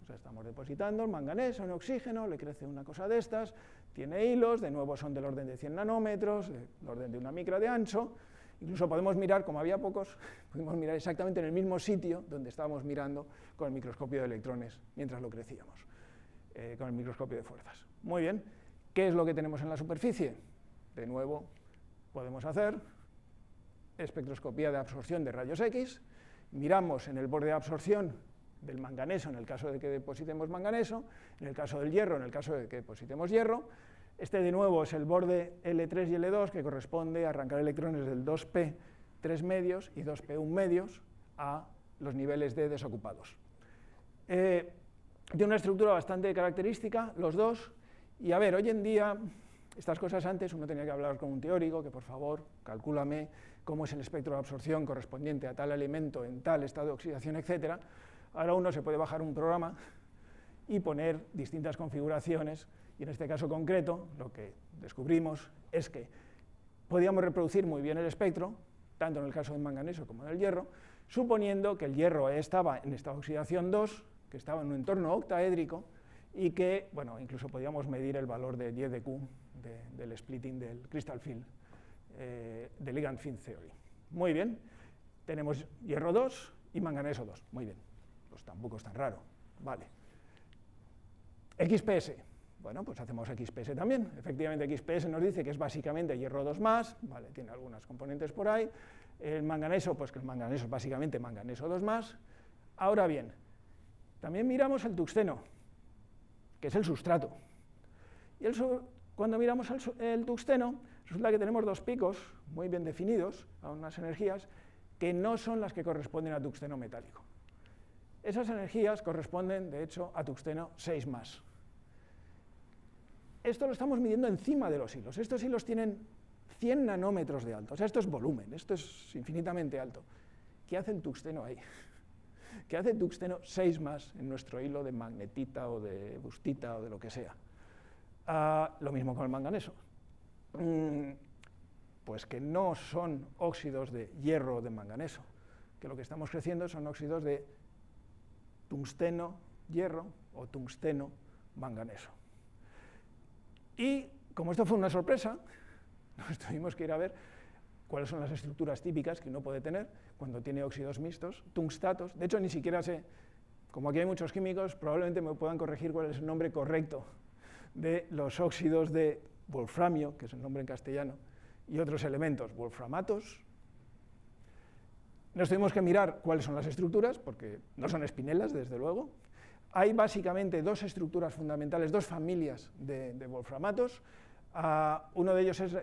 O sea, estamos depositando el manganeso en oxígeno, le crece una cosa de estas, tiene hilos, de nuevo son del orden de 100 nanómetros, del orden de 1 micra de ancho. Incluso podemos mirar, como había pocos, pudimos mirar exactamente en el mismo sitio donde estábamos mirando con el microscopio de electrones mientras lo crecíamos, con el microscopio de fuerzas. Muy bien, ¿qué es lo que tenemos en la superficie? De nuevo, podemos hacer espectroscopía de absorción de rayos X, miramos en el borde de absorción del manganeso en el caso de que depositemos manganeso, en el caso del hierro en el caso de que depositemos hierro. Este de nuevo es el borde L3 y L2 que corresponde a arrancar electrones del 2p 3 medios y 2p 1 medios a los niveles de desocupados. Tiene una estructura bastante característica, los dos, y a ver, hoy en día, estas cosas antes uno tenía que hablar con un teórico, que por favor, calcúlame cómo es el espectro de absorción correspondiente a tal elemento en tal estado de oxidación, etc. Ahora uno se puede bajar un programa y poner distintas configuraciones, y en este caso concreto, lo que descubrimos es que podíamos reproducir muy bien el espectro, tanto en el caso del manganeso como en el hierro, suponiendo que el hierro estaba en estado de oxidación 2, que estaba en un entorno octaédrico, y que, bueno, incluso podíamos medir el valor de 10 de Q del splitting del crystal field, de ligand field theory. Muy bien, tenemos hierro 2 y manganeso 2, muy bien, pues tampoco es tan raro, vale. XPS, bueno, pues hacemos XPS también, efectivamente XPS nos dice que es básicamente hierro 2+, vale, tiene algunas componentes por ahí, el manganeso, pues que el manganeso es básicamente manganeso 2+, ahora bien, también miramos el tuxteno, que es el sustrato, y cuando miramos el tuxteno, resulta que tenemos 2 picos muy bien definidos, a unas energías, que no son las que corresponden a tuxteno metálico. Esas energías corresponden, de hecho, a tuxteno 6+. Esto lo estamos midiendo encima de los hilos. Estos hilos tienen 100 nanómetros de alto, o sea, esto es volumen, esto es infinitamente alto. ¿Qué hace el tuxteno ahí? ¿Qué hace el tuxteno 6+ en nuestro hilo de magnetita o de bustita o de lo que sea? Lo mismo con el manganeso. Pues que no son óxidos de hierro o de manganeso, que lo que estamos creciendo son óxidos de tungsteno hierro o tungsteno manganeso. Y como esto fue una sorpresa, nos tuvimos que ir a ver cuáles son las estructuras típicas que uno puede tener cuando tiene óxidos mixtos, tungstatos. De hecho, ni siquiera sé, como aquí hay muchos químicos, probablemente me puedan corregir cuál es el nombre correcto de los óxidos de wolframio, que es el nombre en castellano, y otros elementos, wolframatos. Nos tuvimos que mirar cuáles son las estructuras, porque no son espinelas, desde luego. Hay básicamente 2 estructuras fundamentales, 2 familias de wolframatos. Uno de ellos es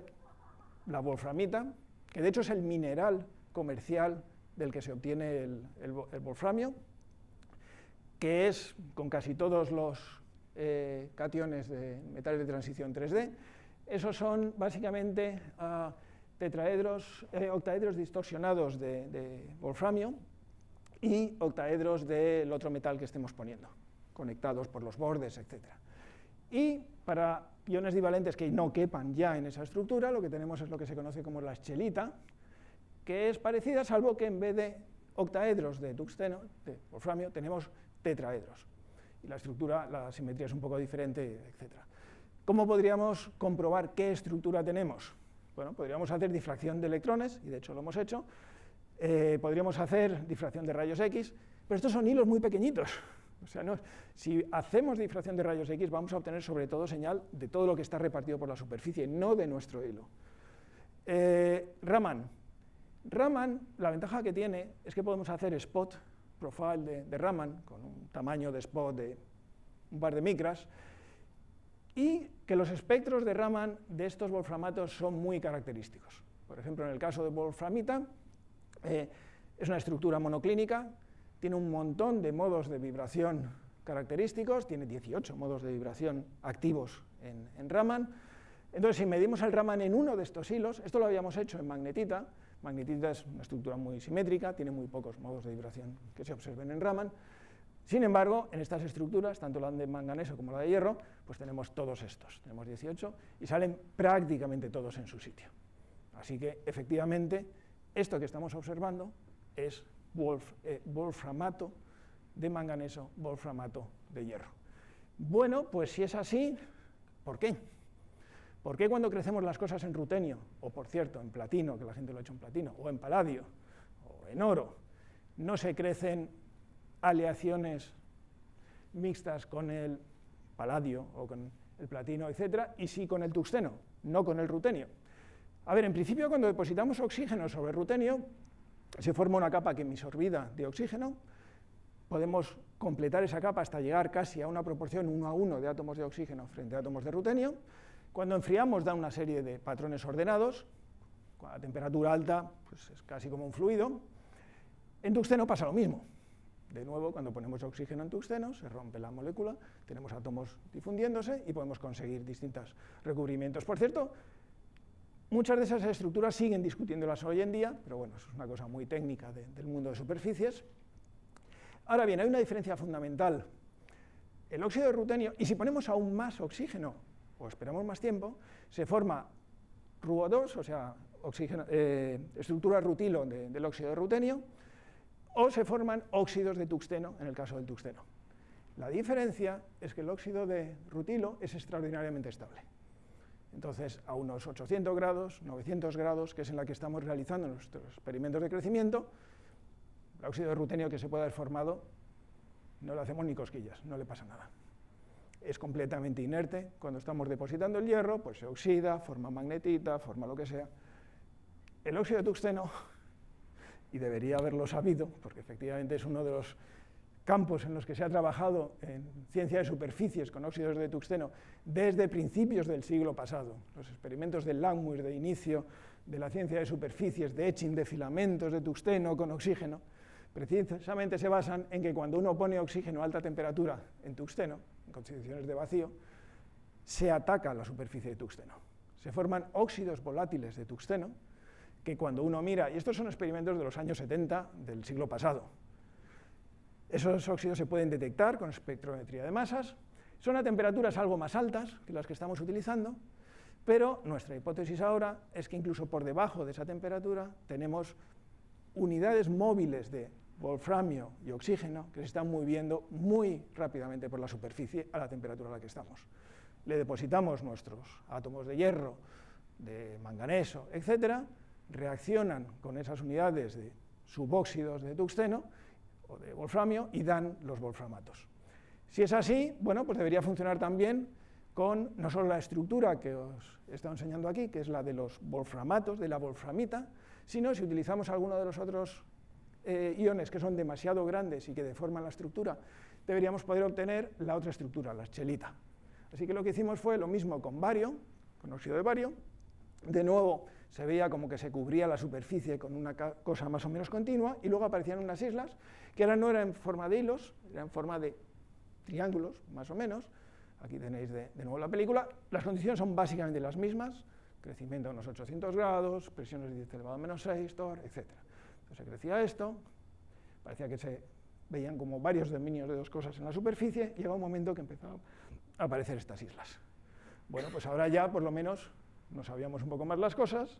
la wolframita, que de hecho es el mineral comercial del que se obtiene el wolframio, que es con casi todos los cationes de metales de transición 3D. Esos son básicamente octaedros distorsionados de wolframio y octaedros del otro metal que estemos poniendo, conectados por los bordes, etc. Y para iones divalentes que no quepan ya en esa estructura, lo que tenemos es lo que se conoce como la scheelita, que es parecida, salvo que en vez de octaedros de tuxteno, de wolframio, tenemos tetraedros. Y la estructura, la simetría es un poco diferente, etc. ¿Cómo podríamos comprobar qué estructura tenemos? Bueno, podríamos hacer difracción de electrones, y de hecho lo hemos hecho. Podríamos hacer difracción de rayos X, pero estos son hilos muy pequeñitos. O sea, si hacemos difracción de rayos X, vamos a obtener sobre todo señal de todo lo que está repartido por la superficie, no de nuestro hilo. Raman. Raman, la ventaja que tiene es que podemos hacer spot profile de Raman con un tamaño de spot de un par de micras, y que los espectros de Raman de estos wolframatos son muy característicos. Por ejemplo, en el caso de wolframita, es una estructura monoclínica, tiene un montón de modos de vibración característicos, tiene 18 modos de vibración activos en Raman. Entonces, si medimos el Raman en uno de estos hilos, esto lo habíamos hecho en magnetita. Magnetita es una estructura muy simétrica, tiene muy pocos modos de vibración que se observen en Raman. Sin embargo, en estas estructuras, tanto la de manganeso como la de hierro, pues tenemos todos estos, tenemos 18, y salen prácticamente todos en su sitio. Así que, efectivamente, esto que estamos observando es wolframato de manganeso, wolframato de hierro. Bueno, pues si es así, ¿por qué? ¿Por qué cuando crecemos las cosas en rutenio, o por cierto, en platino, que la gente lo ha hecho en platino, o en paladio, o en oro, no se crecen aleaciones mixtas con el paladio o con el platino, etcétera, y sí con el tungsteno, no con el rutenio? A ver, en principio, cuando depositamos oxígeno sobre rutenio, se forma una capa quimisorbida de oxígeno. Podemos completar esa capa hasta llegar casi a una proporción 1 a 1 de átomos de oxígeno frente a átomos de rutenio. Cuando enfriamos da una serie de patrones ordenados. Con la temperatura alta pues es casi como un fluido. En tungsteno pasa lo mismo. De nuevo, cuando ponemos oxígeno en tungsteno, se rompe la molécula, tenemos átomos difundiéndose y podemos conseguir distintos recubrimientos. Por cierto, muchas de esas estructuras siguen discutiéndolas hoy en día, pero bueno, eso es una cosa muy técnica del mundo de superficies. Ahora bien, hay una diferencia fundamental. El óxido de rutenio, y si ponemos aún más oxígeno, o esperamos más tiempo, se forma RuO2, o sea, estructura rutilo del óxido de rutenio, o se forman óxidos de tungsteno, en el caso del tungsteno. La diferencia es que el óxido de rutilo es extraordinariamente estable. Entonces, a unos 800 grados, 900 grados, que es en la que estamos realizando nuestros experimentos de crecimiento, el óxido de rutenio que se pueda haber formado, no le hacemos ni cosquillas, no le pasa nada. Es completamente inerte. Cuando estamos depositando el hierro, pues se oxida, forma magnetita, forma lo que sea. El óxido de tungsteno, y debería haberlo sabido, porque efectivamente es uno de los campos en los que se ha trabajado en ciencia de superficies con óxidos de tungsteno desde principios del siglo pasado. Los experimentos de Langmuir de inicio de la ciencia de superficies, de etching de filamentos de tungsteno con oxígeno, precisamente se basan en que cuando uno pone oxígeno a alta temperatura en tungsteno, en condiciones de vacío, se ataca la superficie de tungsteno. Se forman óxidos volátiles de tungsteno que cuando uno mira, y estos son experimentos de los años 70 del siglo pasado, esos óxidos se pueden detectar con espectrometría de masas, son a temperaturas algo más altas que las que estamos utilizando, pero nuestra hipótesis ahora es que incluso por debajo de esa temperatura tenemos unidades móviles de wolframio y oxígeno que se están moviendo muy rápidamente por la superficie a la temperatura a la que estamos. Le depositamos nuestros átomos de hierro, de manganeso, etcétera, reaccionan con esas unidades de subóxidos de tungsteno o de wolframio y dan los wolframatos. Si es así, bueno, pues debería funcionar también con no solo la estructura que os he estado enseñando aquí, que es la de los wolframatos, de la wolframita, sino si utilizamos alguno de los otros iones que son demasiado grandes y que deforman la estructura, deberíamos poder obtener la otra estructura, la scheelita. Así que lo que hicimos fue lo mismo con bario, con óxido de bario. De nuevo, se veía como que se cubría la superficie con una cosa más o menos continua, y luego aparecían unas islas que ahora no eran en forma de hilos, eran en forma de triángulos, más o menos. Aquí tenéis de nuevo la película. Las condiciones son básicamente las mismas, crecimiento a unos 800 grados, presiones de 10 elevado a menos 6, torr, etc. Entonces se crecía esto, parecía que se veían como varios dominios de dos cosas en la superficie, y llegó un momento que empezaron a aparecer estas islas. Bueno, pues ahora ya por lo menos nos sabíamos un poco más las cosas,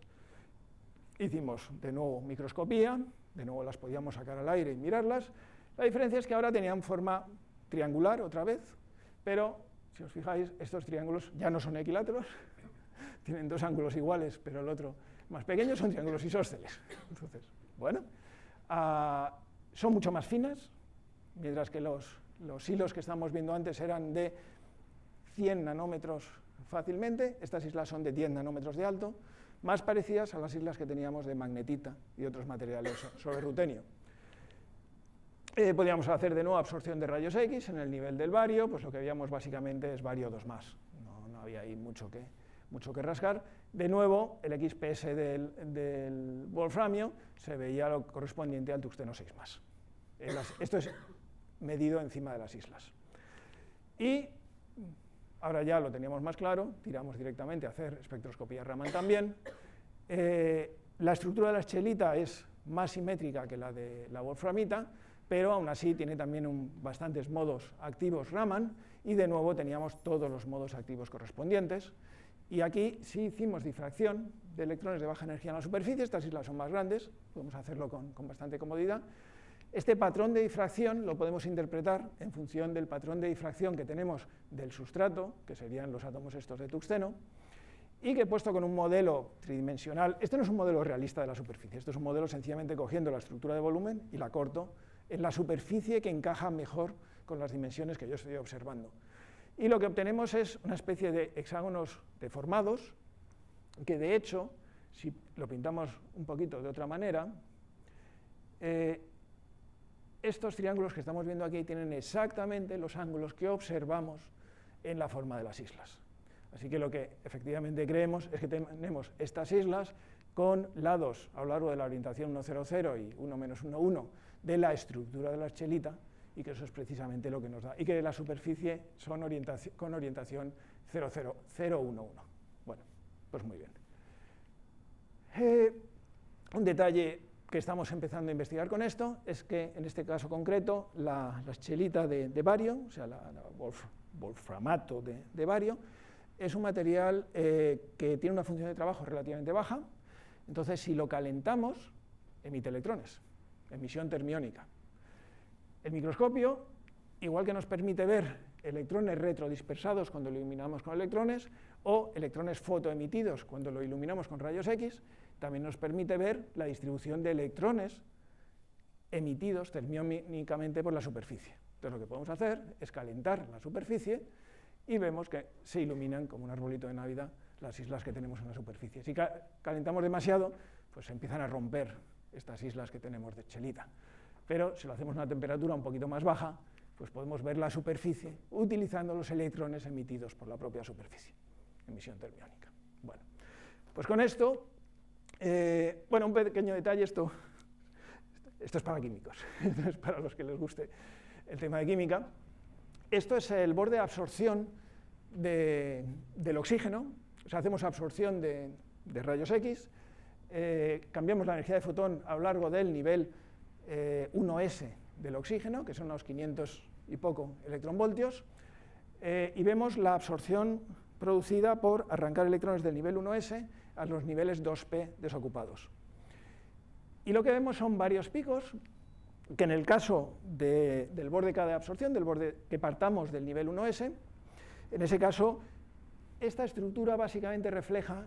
hicimos de nuevo microscopía, de nuevo las podíamos sacar al aire y mirarlas. La diferencia es que ahora tenían forma triangular otra vez, pero si os fijáis, estos triángulos ya no son equiláteros, tienen dos ángulos iguales, pero el otro más pequeño, son triángulos isósceles. Entonces, bueno, son mucho más finas, mientras que los hilos que estábamos viendo antes eran de 100 nanómetros fácilmente, estas islas son de 10 nanómetros de alto, más parecidas a las islas que teníamos de magnetita y otros materiales sobre rutenio. Podríamos hacer de nuevo absorción de rayos X en el nivel del bario, pues lo que veíamos básicamente es bario 2+, no había ahí mucho que rascar. De nuevo, el XPS del wolframio se veía lo correspondiente al tungsteno 6+. Esto es medido encima de las islas. Y ahora ya lo teníamos más claro, tiramos directamente a hacer espectroscopía Raman también. La estructura de la scheelita es más simétrica que la de la wolframita, pero aún así tiene también bastantes modos activos Raman, y de nuevo teníamos todos los modos activos correspondientes. Y aquí sí hicimos difracción de electrones de baja energía en la superficie, estas islas son más grandes, podemos hacerlo con bastante comodidad. Este patrón de difracción lo podemos interpretar en función del patrón de difracción que tenemos del sustrato, que serían los átomos estos de tungsteno, y que puesto con un modelo tridimensional, este no es un modelo realista de la superficie, esto es un modelo sencillamente cogiendo la estructura de volumen y la corto en la superficie que encaja mejor con las dimensiones que yo estoy observando. Y lo que obtenemos es una especie de hexágonos deformados, que de hecho, si lo pintamos un poquito de otra manera, estos triángulos que estamos viendo aquí tienen exactamente los ángulos que observamos en la forma de las islas. Así que lo que efectivamente creemos es que tenemos estas islas con lados a lo largo de la orientación 1, 0, 0 y 1, menos 1, 1 de la estructura de la scheelita, y que eso es precisamente lo que nos da, y que la superficie son con orientación 0, 0, 0, 1, 1. Bueno, pues muy bien. Un detalle que estamos empezando a investigar con esto es que, en este caso concreto, la scheelita de bario, o sea, la wolframato de bario, es un material que tiene una función de trabajo relativamente baja. Entonces, si lo calentamos, emite electrones, emisión termiónica. El microscopio, igual que nos permite ver electrones retrodispersados cuando lo iluminamos con electrones, o electrones fotoemitidos cuando lo iluminamos con rayos X, también nos permite ver la distribución de electrones emitidos termiónicamente por la superficie. Entonces, lo que podemos hacer es calentar la superficie y vemos que se iluminan como un arbolito de Navidad las islas que tenemos en la superficie. Si calentamos demasiado, pues se empiezan a romper estas islas que tenemos de scheelita. Pero si lo hacemos a una temperatura un poquito más baja, pues podemos ver la superficie utilizando los electrones emitidos por la propia superficie, emisión termiónica. Bueno, pues con esto, bueno, un pequeño detalle, esto es para químicos, esto es para los que les guste el tema de química. Esto es el borde de absorción del oxígeno, o sea, hacemos absorción de rayos X, cambiamos la energía de fotón a lo largo del nivel 1s del oxígeno, que son unos 500 y poco electronvoltios, y vemos la absorción producida por arrancar electrones del nivel 1s a los niveles 2p desocupados. Y lo que vemos son varios picos, que en el caso del borde K de absorción, del borde que partamos del nivel 1s, en ese caso, esta estructura básicamente refleja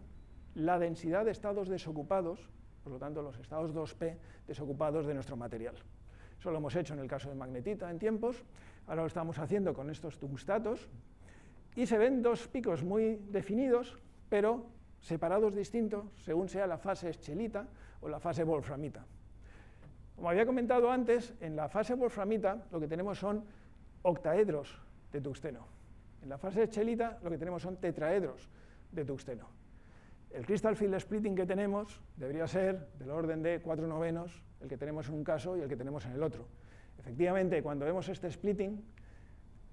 la densidad de estados desocupados, por lo tanto, los estados 2p desocupados de nuestro material. Eso lo hemos hecho en el caso de magnetita en tiempos, ahora lo estamos haciendo con estos tungstatos, y se ven dos picos muy definidos, pero separados distintos según sea la fase scheelita o la fase wolframita. Como había comentado antes, en la fase wolframita lo que tenemos son octaedros de tungsteno. En la fase scheelita lo que tenemos son tetraedros de tungsteno. El crystal field splitting que tenemos debería ser del orden de 4/9 el que tenemos en un caso y el que tenemos en el otro. Efectivamente, cuando vemos este splitting,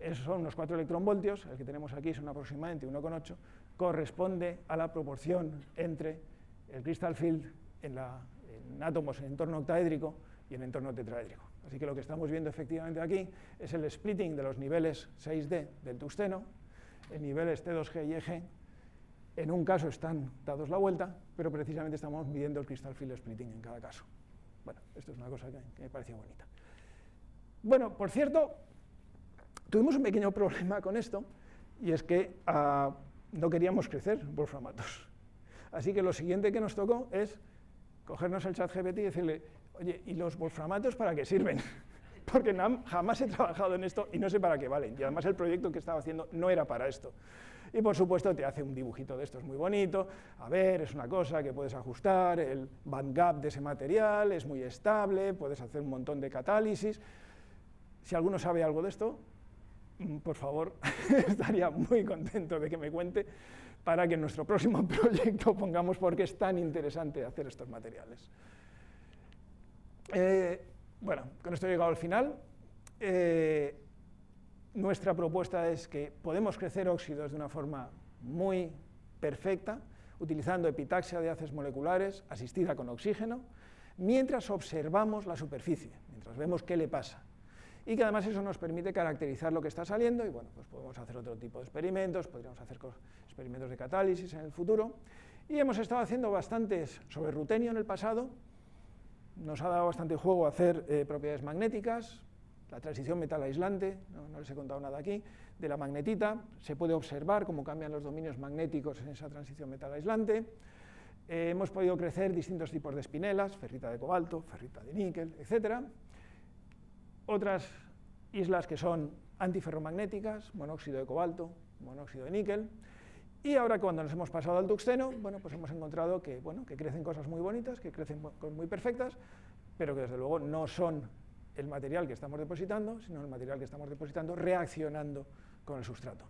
esos son unos 4 electronvoltios, el que tenemos aquí son aproximadamente 1,8, corresponde a la proporción entre el crystal field en átomos en entorno octaédrico y en entorno tetraédrico. Así que lo que estamos viendo efectivamente aquí es el splitting de los niveles 6D del tungsteno, en niveles T2G y EG. En un caso están dados la vuelta, pero precisamente estamos midiendo el crystal field splitting en cada caso. Bueno, esto es una cosa que me pareció bonita. Bueno, por cierto, tuvimos un pequeño problema con esto, y es que no queríamos crecer wolframatos. Así que lo siguiente que nos tocó es cogernos el ChatGPT y decirle, oye, ¿y los wolframatos para qué sirven? porque jamás he trabajado en esto y no sé para qué valen. Y además el proyecto que estaba haciendo no era para esto. Y por supuesto te hace un dibujito de estos muy bonito, a ver, es una cosa que puedes ajustar, el bandgap de ese material es muy estable, puedes hacer un montón de catálisis. Si alguno sabe algo de esto, por favor, estaría muy contento de que me cuente para que en nuestro próximo proyecto pongamos por qué es tan interesante hacer estos materiales. Bueno, con esto he llegado al final. Nuestra propuesta es que podemos crecer óxidos de una forma muy perfecta, utilizando epitaxia de haces moleculares asistida con oxígeno, mientras observamos la superficie, mientras vemos qué le pasa. Y que además eso nos permite caracterizar lo que está saliendo y bueno, pues podemos hacer otro tipo de experimentos, podríamos hacer experimentos de catálisis en el futuro. Y hemos estado haciendo bastantes sobre rutenio en el pasado, nos ha dado bastante juego hacer propiedades magnéticas, la transición metal aislante, no les he contado nada aquí, de la magnetita, se puede observar cómo cambian los dominios magnéticos en esa transición metal aislante. Hemos podido crecer distintos tipos de espinelas, ferrita de cobalto, ferrita de níquel, etc. Otras islas que son antiferromagnéticas, monóxido de cobalto, monóxido de níquel. Y ahora cuando nos hemos pasado al tuxteno, bueno, pues hemos encontrado que, bueno, que crecen cosas muy bonitas, que crecen muy perfectas, pero que desde luego no son el material que estamos depositando, sino el material que estamos depositando reaccionando con el sustrato.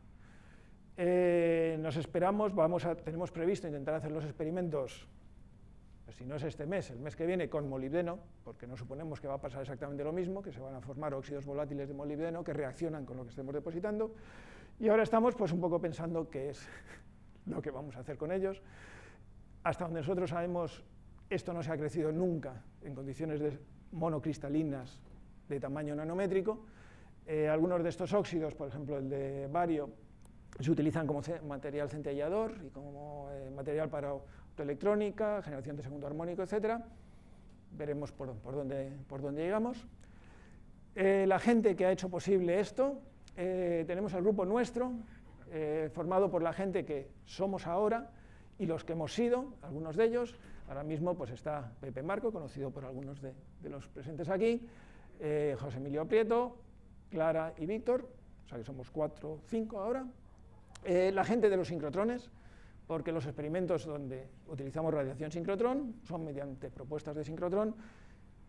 Nos esperamos, tenemos previsto intentar hacer los experimentos, pues si no es este mes, el mes que viene, con molibdeno, porque no suponemos que va a pasar exactamente lo mismo, que se van a formar óxidos volátiles de molibdeno que reaccionan con lo que estemos depositando, y ahora estamos pues un poco pensando qué es lo que vamos a hacer con ellos. Hasta donde nosotros sabemos, esto no se ha crecido nunca en condiciones monocristalinas de tamaño nanométrico. Algunos de estos óxidos, por ejemplo el de bario, se utilizan como material centellador y como material para optoelectrónica, generación de segundo armónico, etc. Veremos por dónde llegamos. La gente que ha hecho posible esto, tenemos el grupo nuestro, formado por la gente que somos ahora y los que hemos sido, algunos de ellos. Ahora mismo pues está Pepe Marco, conocido por algunos de los presentes aquí, José Emilio Prieto, Clara y Víctor, o sea que somos 4 o 5 ahora. La gente de los sincrotrones, porque los experimentos donde utilizamos radiación sincrotrón son mediante propuestas de sincrotrón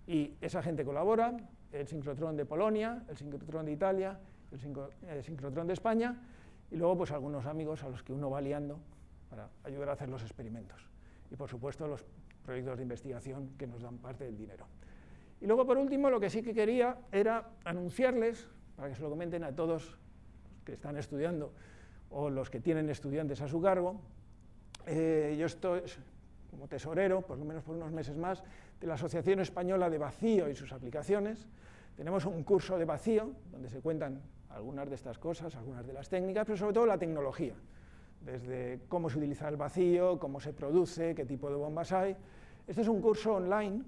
y esa gente colabora, el sincrotrón de Polonia, el sincrotrón de Italia, el sincrotrón de España y luego pues algunos amigos a los que uno va liando para ayudar a hacer los experimentos. Y por supuesto los proyectos de investigación que nos dan parte del dinero. Y luego por último lo que sí que quería era anunciarles, para que se lo comenten a todos los que están estudiando o los que tienen estudiantes a su cargo, yo estoy como tesorero, por lo menos por unos meses más, de la Asociación Española de Vacío y sus aplicaciones. Tenemos un curso de vacío donde se cuentan algunas de estas cosas, algunas de las técnicas, pero sobre todo la tecnología, desde cómo se utiliza el vacío, cómo se produce, qué tipo de bombas hay. Este es un curso online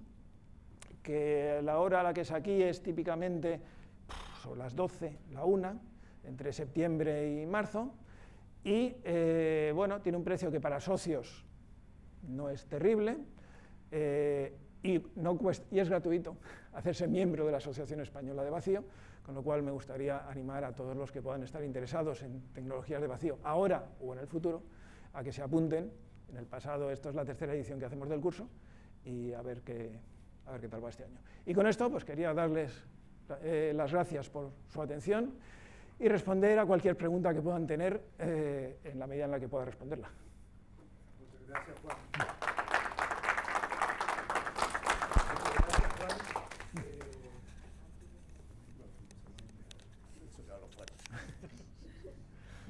que la hora a la que es aquí es típicamente sobre las 12, la 1, entre septiembre y marzo, y bueno, tiene un precio que para socios no es terrible, y es gratuito hacerse miembro de la Asociación Española de Vacío, con lo cual me gustaría animar a todos los que puedan estar interesados en tecnologías de vacío, ahora o en el futuro, a que se apunten. En el pasado, esto es la 3ª edición que hacemos del curso, y a ver qué tal va este año. Y con esto, pues quería darles las gracias por su atención y responder a cualquier pregunta que puedan tener en la medida en la que pueda responderla. Muchas gracias, Juan.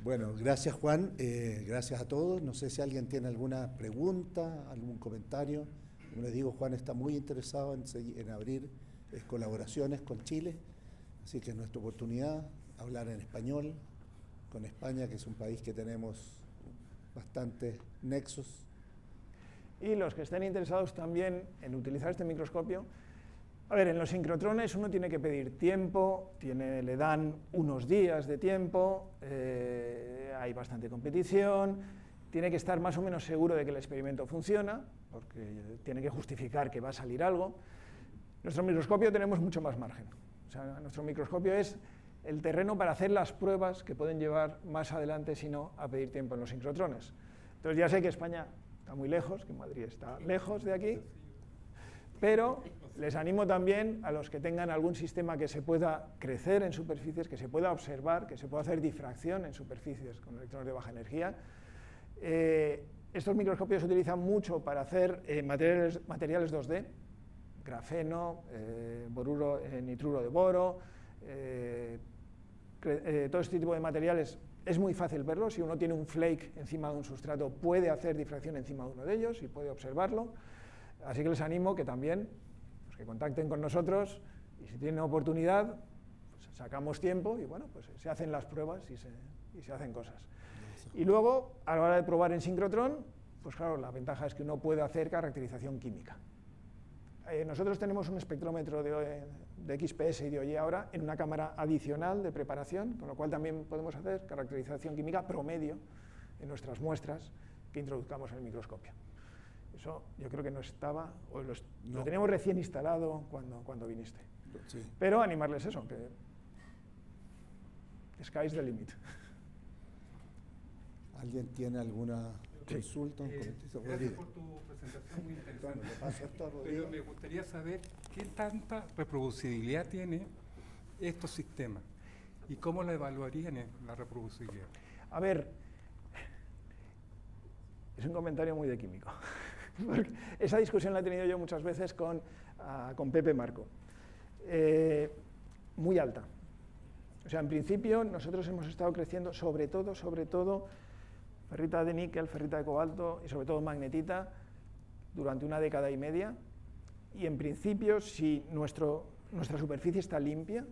Bueno, gracias Juan, gracias a todos. No sé si alguien tiene alguna pregunta, algún comentario. Como les digo, Juan está muy interesado en abrir colaboraciones con Chile, así que es nuestra oportunidad hablar en español con España, que es un país que tenemos bastantes nexos. Y los que estén interesados también en utilizar este microscopio, a ver, en los sincrotrones uno tiene que pedir tiempo, le dan unos días de tiempo, hay bastante competición, tiene que estar más o menos seguro de que el experimento funciona, porque tiene que justificar que va a salir algo. En nuestro microscopio tenemos mucho más margen. O sea, nuestro microscopio es el terreno para hacer las pruebas que pueden llevar más adelante, si no, a pedir tiempo en los sincrotrones. Entonces ya sé que España está muy lejos, que Madrid está lejos de aquí, pero les animo también a los que tengan algún sistema que se pueda crecer en superficies, que se pueda observar, que se pueda hacer difracción en superficies con electrones de baja energía. Estos microscopios se utilizan mucho para hacer materiales 2D, grafeno, nitruro de boro, todo este tipo de materiales. Es muy fácil verlo. Si uno tiene un flake encima de un sustrato, puede hacer difracción encima de uno de ellos y puede observarlo. Así que les animo que también pues, que contacten con nosotros, y si tienen oportunidad, pues, sacamos tiempo y bueno, pues se hacen las pruebas y se hacen cosas. Y luego, a la hora de probar en sincrotrón, pues claro, la ventaja es que uno puede hacer caracterización química. Nosotros tenemos un espectrómetro de XPS y de OYE ahora en una cámara adicional de preparación, con lo cual también podemos hacer caracterización química promedio en nuestras muestras que introduzcamos en el microscopio. Eso yo creo que no estaba, o lo teníamos recién instalado cuando viniste. Sí. Pero animarles eso, que sky's the limit. ¿Alguien tiene alguna consulta? Gracias por tu presentación, muy interesante. Bueno, le paso esto a Rodrigo. Pero me gustaría saber qué tanta reproducibilidad tiene estos sistemas y cómo la evaluarían en la reproducibilidad. A ver, es un comentario muy de químico. Esa discusión la he tenido yo muchas veces con Pepe Marco. Muy alta. O sea, en principio nosotros hemos estado creciendo sobre todo, ferrita de níquel, ferrita de cobalto y sobre todo magnetita durante una década y media. Y en principio, si nuestra superficie está limpia,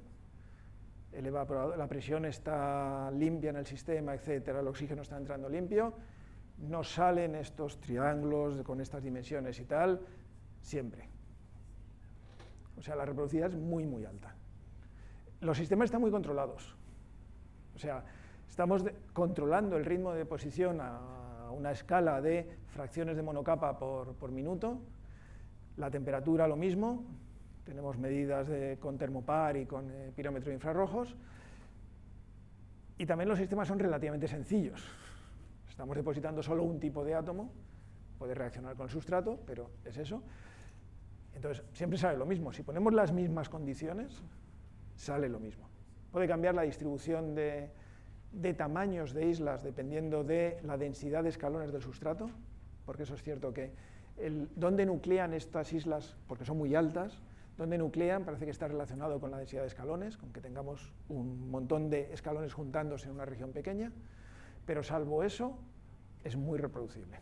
la presión está limpia en el sistema, etcétera, el oxígeno está entrando limpio, nos salen estos triángulos con estas dimensiones y tal, siempre. O sea, la reproducibilidad es muy, muy alta. Los sistemas están muy controlados. O sea, estamos controlando el ritmo de deposición a una escala de fracciones de monocapa por minuto. La temperatura lo mismo. Tenemos medidas con termopar y con pirómetro de infrarrojos. Y también los sistemas son relativamente sencillos. Estamos depositando solo un tipo de átomo. Puede reaccionar con el sustrato, pero es eso. Entonces, siempre sale lo mismo. Si ponemos las mismas condiciones, sale lo mismo. Puede cambiar la distribución de tamaños de islas dependiendo de la densidad de escalones del sustrato, porque eso es cierto que donde nuclean estas islas, porque son muy altas, donde nuclean parece que está relacionado con la densidad de escalones, con que tengamos un montón de escalones juntándose en una región pequeña, pero salvo eso, es muy reproducible.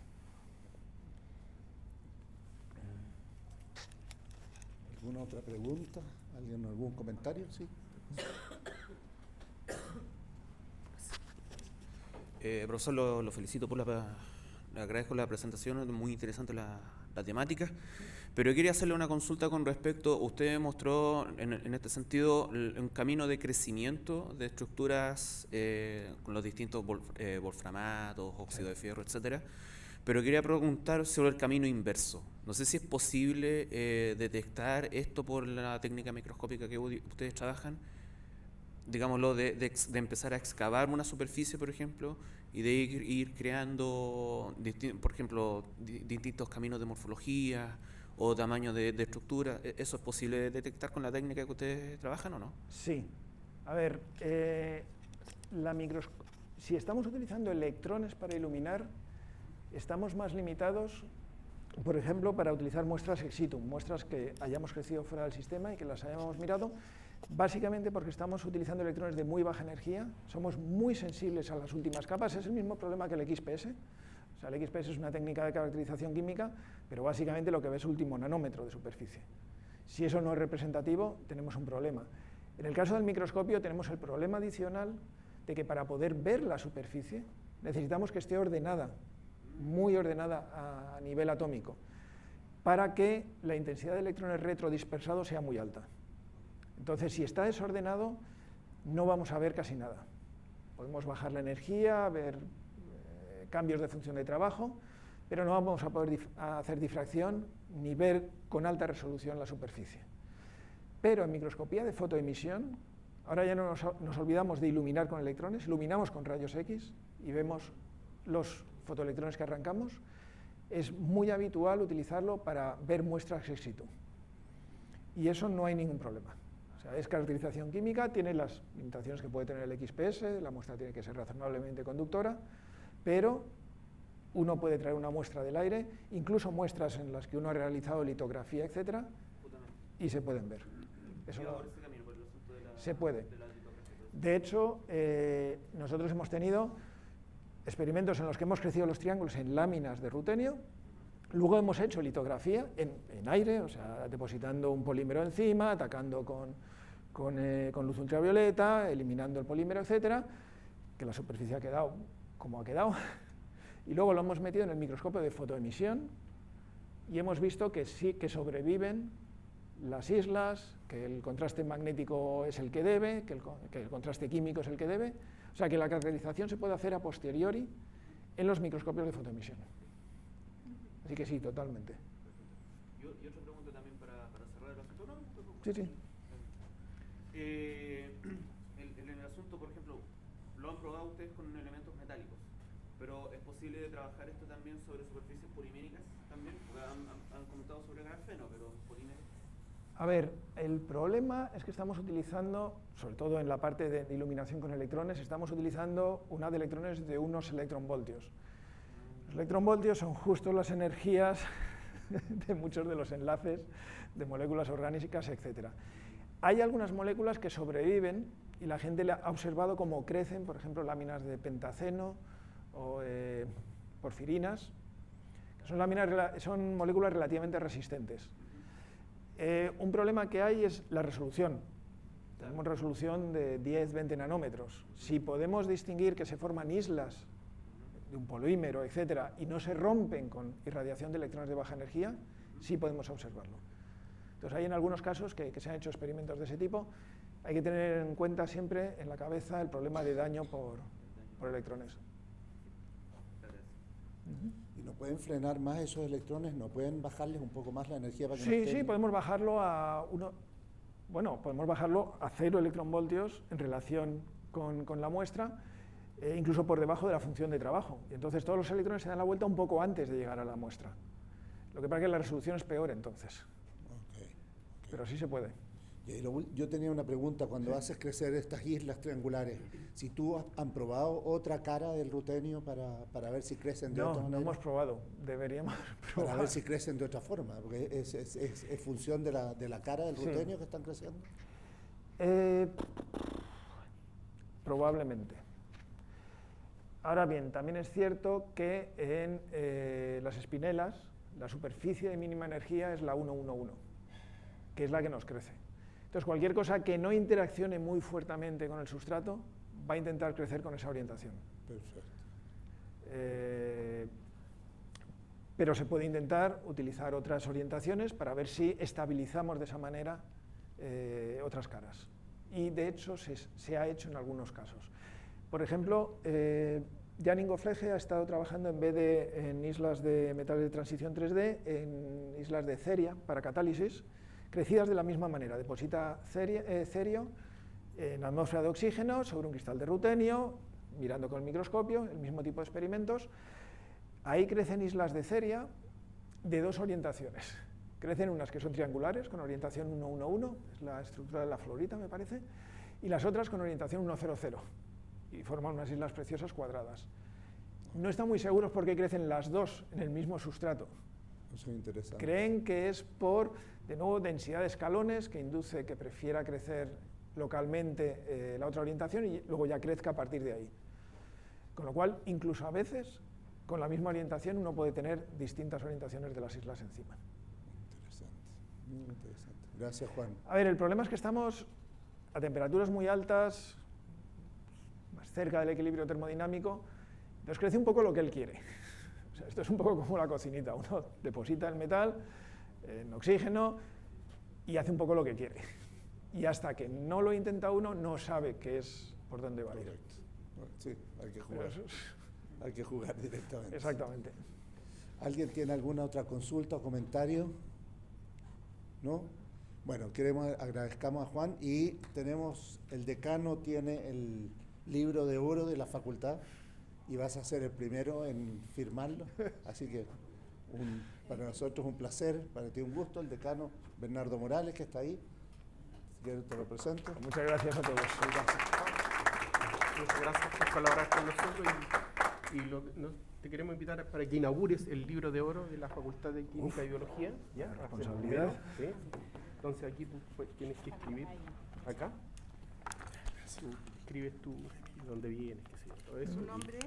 ¿Alguna otra pregunta? ¿Alguien algún comentario? Sí. Profesor, lo felicito por le agradezco la presentación, muy interesante la temática, pero quería hacerle una consulta con respecto, usted mostró en este sentido un camino de crecimiento de estructuras con los distintos wolframatos, óxido de fierro, etcétera, pero quería preguntar sobre el camino inverso. No sé si es posible detectar esto por la técnica microscópica que ustedes trabajan, digámoslo, de empezar a excavar una superficie, por ejemplo, y de ir creando, por ejemplo, distintos caminos de morfología o tamaño de estructura. ¿Eso es posible detectar con la técnica que ustedes trabajan o no? Sí. A ver, si estamos utilizando electrones para iluminar, estamos más limitados, por ejemplo, para utilizar muestras ex situ, muestras que hayamos crecido fuera del sistema y que las hayamos mirado, básicamente porque estamos utilizando electrones de muy baja energía, somos muy sensibles a las últimas capas, es el mismo problema que el XPS. O sea, el XPS es una técnica de caracterización química, pero básicamente lo que ve es último nanómetro de superficie. Si eso no es representativo, tenemos un problema. En el caso del microscopio tenemos el problema adicional de que para poder ver la superficie necesitamos que esté ordenada, muy ordenada a nivel atómico, para que la intensidad de electrones retrodispersados sea muy alta. Entonces, si está desordenado, no vamos a ver casi nada. Podemos bajar la energía, ver cambios de función de trabajo, pero no vamos a poder hacer difracción ni ver con alta resolución la superficie. pero en microscopía de fotoemisión, ahora ya no nos olvidamos de iluminar con electrones, iluminamos con rayos X y vemos los fotoelectrones que arrancamos, es muy habitual utilizarlo para ver muestras ex situ. Y eso no hay ningún problema. O sea, es caracterización química, tiene las limitaciones que puede tener el XPS, la muestra tiene que ser razonablemente conductora, pero uno puede traer una muestra del aire, incluso muestras en las que uno ha realizado litografía, etcétera, y se pueden ver. Eso se puede. De hecho, nosotros hemos tenido experimentos en los que hemos crecido los triángulos en láminas de rutenio, luego hemos hecho litografía en aire, o sea, depositando un polímero encima, atacando con luz ultravioleta, eliminando el polímero, etcétera, que la superficie ha quedado como ha quedado, y luego lo hemos metido en el microscopio de fotoemisión y hemos visto que sí que sobreviven las islas, que el contraste magnético es el que debe, que el contraste químico es el que debe, o sea que la caracterización se puede hacer a posteriori en los microscopios de fotoemisión. Así que sí, totalmente. Y otra pregunta también para cerrar el asunto. Sí, sí. En el asunto, por ejemplo, lo han probado ustedes con elementos metálicos, pero ¿es posible trabajar esto también sobre superficies poliméricas también? Porque han comentado sobre grafeno, pero polímeros. A ver, el problema es que estamos utilizando, sobre todo en la parte de iluminación con electrones, estamos utilizando una de electrones de unos electronvoltios. Los electronvoltios son justo las energías de muchos de los enlaces de moléculas orgánicas, etc. Hay algunas moléculas que sobreviven y la gente ha observado cómo crecen, por ejemplo, láminas de pentaceno o porfirinas, que son moléculas relativamente resistentes. Un problema que hay es la resolución. Tenemos resolución de 10-20 nanómetros. Si podemos distinguir que se forman islas de un polímero, etcétera, y no se rompen con irradiación de electrones de baja energía, sí podemos observarlo. Entonces hay en algunos casos que se han hecho experimentos de ese tipo. Hay que tener en cuenta siempre en la cabeza el problema de daño por electrones. ¿Y no pueden frenar más esos electrones? ¿No pueden bajarles un poco más la energía para que Sí, no estén? sí, podemos bajarlo a podemos bajarlo a 0 electronvoltios en relación con la muestra, incluso por debajo de la función de trabajo. Y entonces todos los electrones se dan la vuelta un poco antes de llegar a la muestra. Lo que pasa es que la resolución es peor entonces. Okay. Pero sí se puede. Yo tenía una pregunta, cuando haces crecer estas islas triangulares, si tú han probado otra cara del rutenio para ver si crecen de otra manera. No hemos probado, deberíamos probar. Para ver si crecen de otra forma, porque es función de la cara del rutenio que están creciendo. Probablemente. Ahora bien, también es cierto que en las espinelas la superficie de mínima energía es la 111, que es la que nos crece. Entonces, cualquier cosa que no interaccione muy fuertemente con el sustrato va a intentar crecer con esa orientación. Perfecto. Pero se puede intentar utilizar otras orientaciones para ver si estabilizamos de esa manera otras caras. Y de hecho se ha hecho en algunos casos. Por ejemplo, Jan Ingo Fleche ha estado trabajando en islas de metales de transición 3D, en islas de ceria para catálisis, crecidas de la misma manera. Deposita cerio en atmósfera de oxígeno sobre un cristal de rutenio, mirando con el microscopio, el mismo tipo de experimentos. Ahí crecen islas de ceria de dos orientaciones. Crecen unas que son triangulares, con orientación 1-1-1, es la estructura de la florita, me parece, y las otras con orientación 1-0-0, y forman unas islas preciosas cuadradas. No están muy seguros por qué crecen las dos en el mismo sustrato. Eso es interesante. Creen que es por, de nuevo, densidad de escalones que induce que prefiera crecer localmente la otra orientación y luego ya crezca a partir de ahí. Con lo cual, incluso a veces, con la misma orientación, uno puede tener distintas orientaciones de las islas encima. Interesante, muy interesante. Gracias, Juan. A ver, el problema es que estamos a temperaturas muy altas, más cerca del equilibrio termodinámico, entonces crece un poco lo que él quiere. O sea, esto es un poco como la cocinita, uno deposita el metal en oxígeno y hace un poco lo que quiere. Y hasta que no lo intenta uno, no sabe qué es por dónde va a ir. Correcto. Sí, hay que jugar. Hay que jugar directamente. Exactamente. ¿Alguien tiene alguna otra consulta o comentario? ¿No? Bueno, agradezcamos a Juan y tenemos, el decano tiene el libro de oro de la facultad y vas a ser el primero en firmarlo, así que para nosotros un placer, para ti un gusto, el decano Bernardo Morales, que está ahí, si quieres te lo presento. Muchas gracias a todos. Muchas gracias por colaborar con nosotros te queremos invitar para que inaugures el libro de oro de la Facultad de Química y Biología. ¿Ya? Responsabilidad. ¿Sí? Entonces aquí tú tienes que escribir acá. Tú escribes tú dónde vienes, qué sé yo, todo eso. ¿Tu nombre?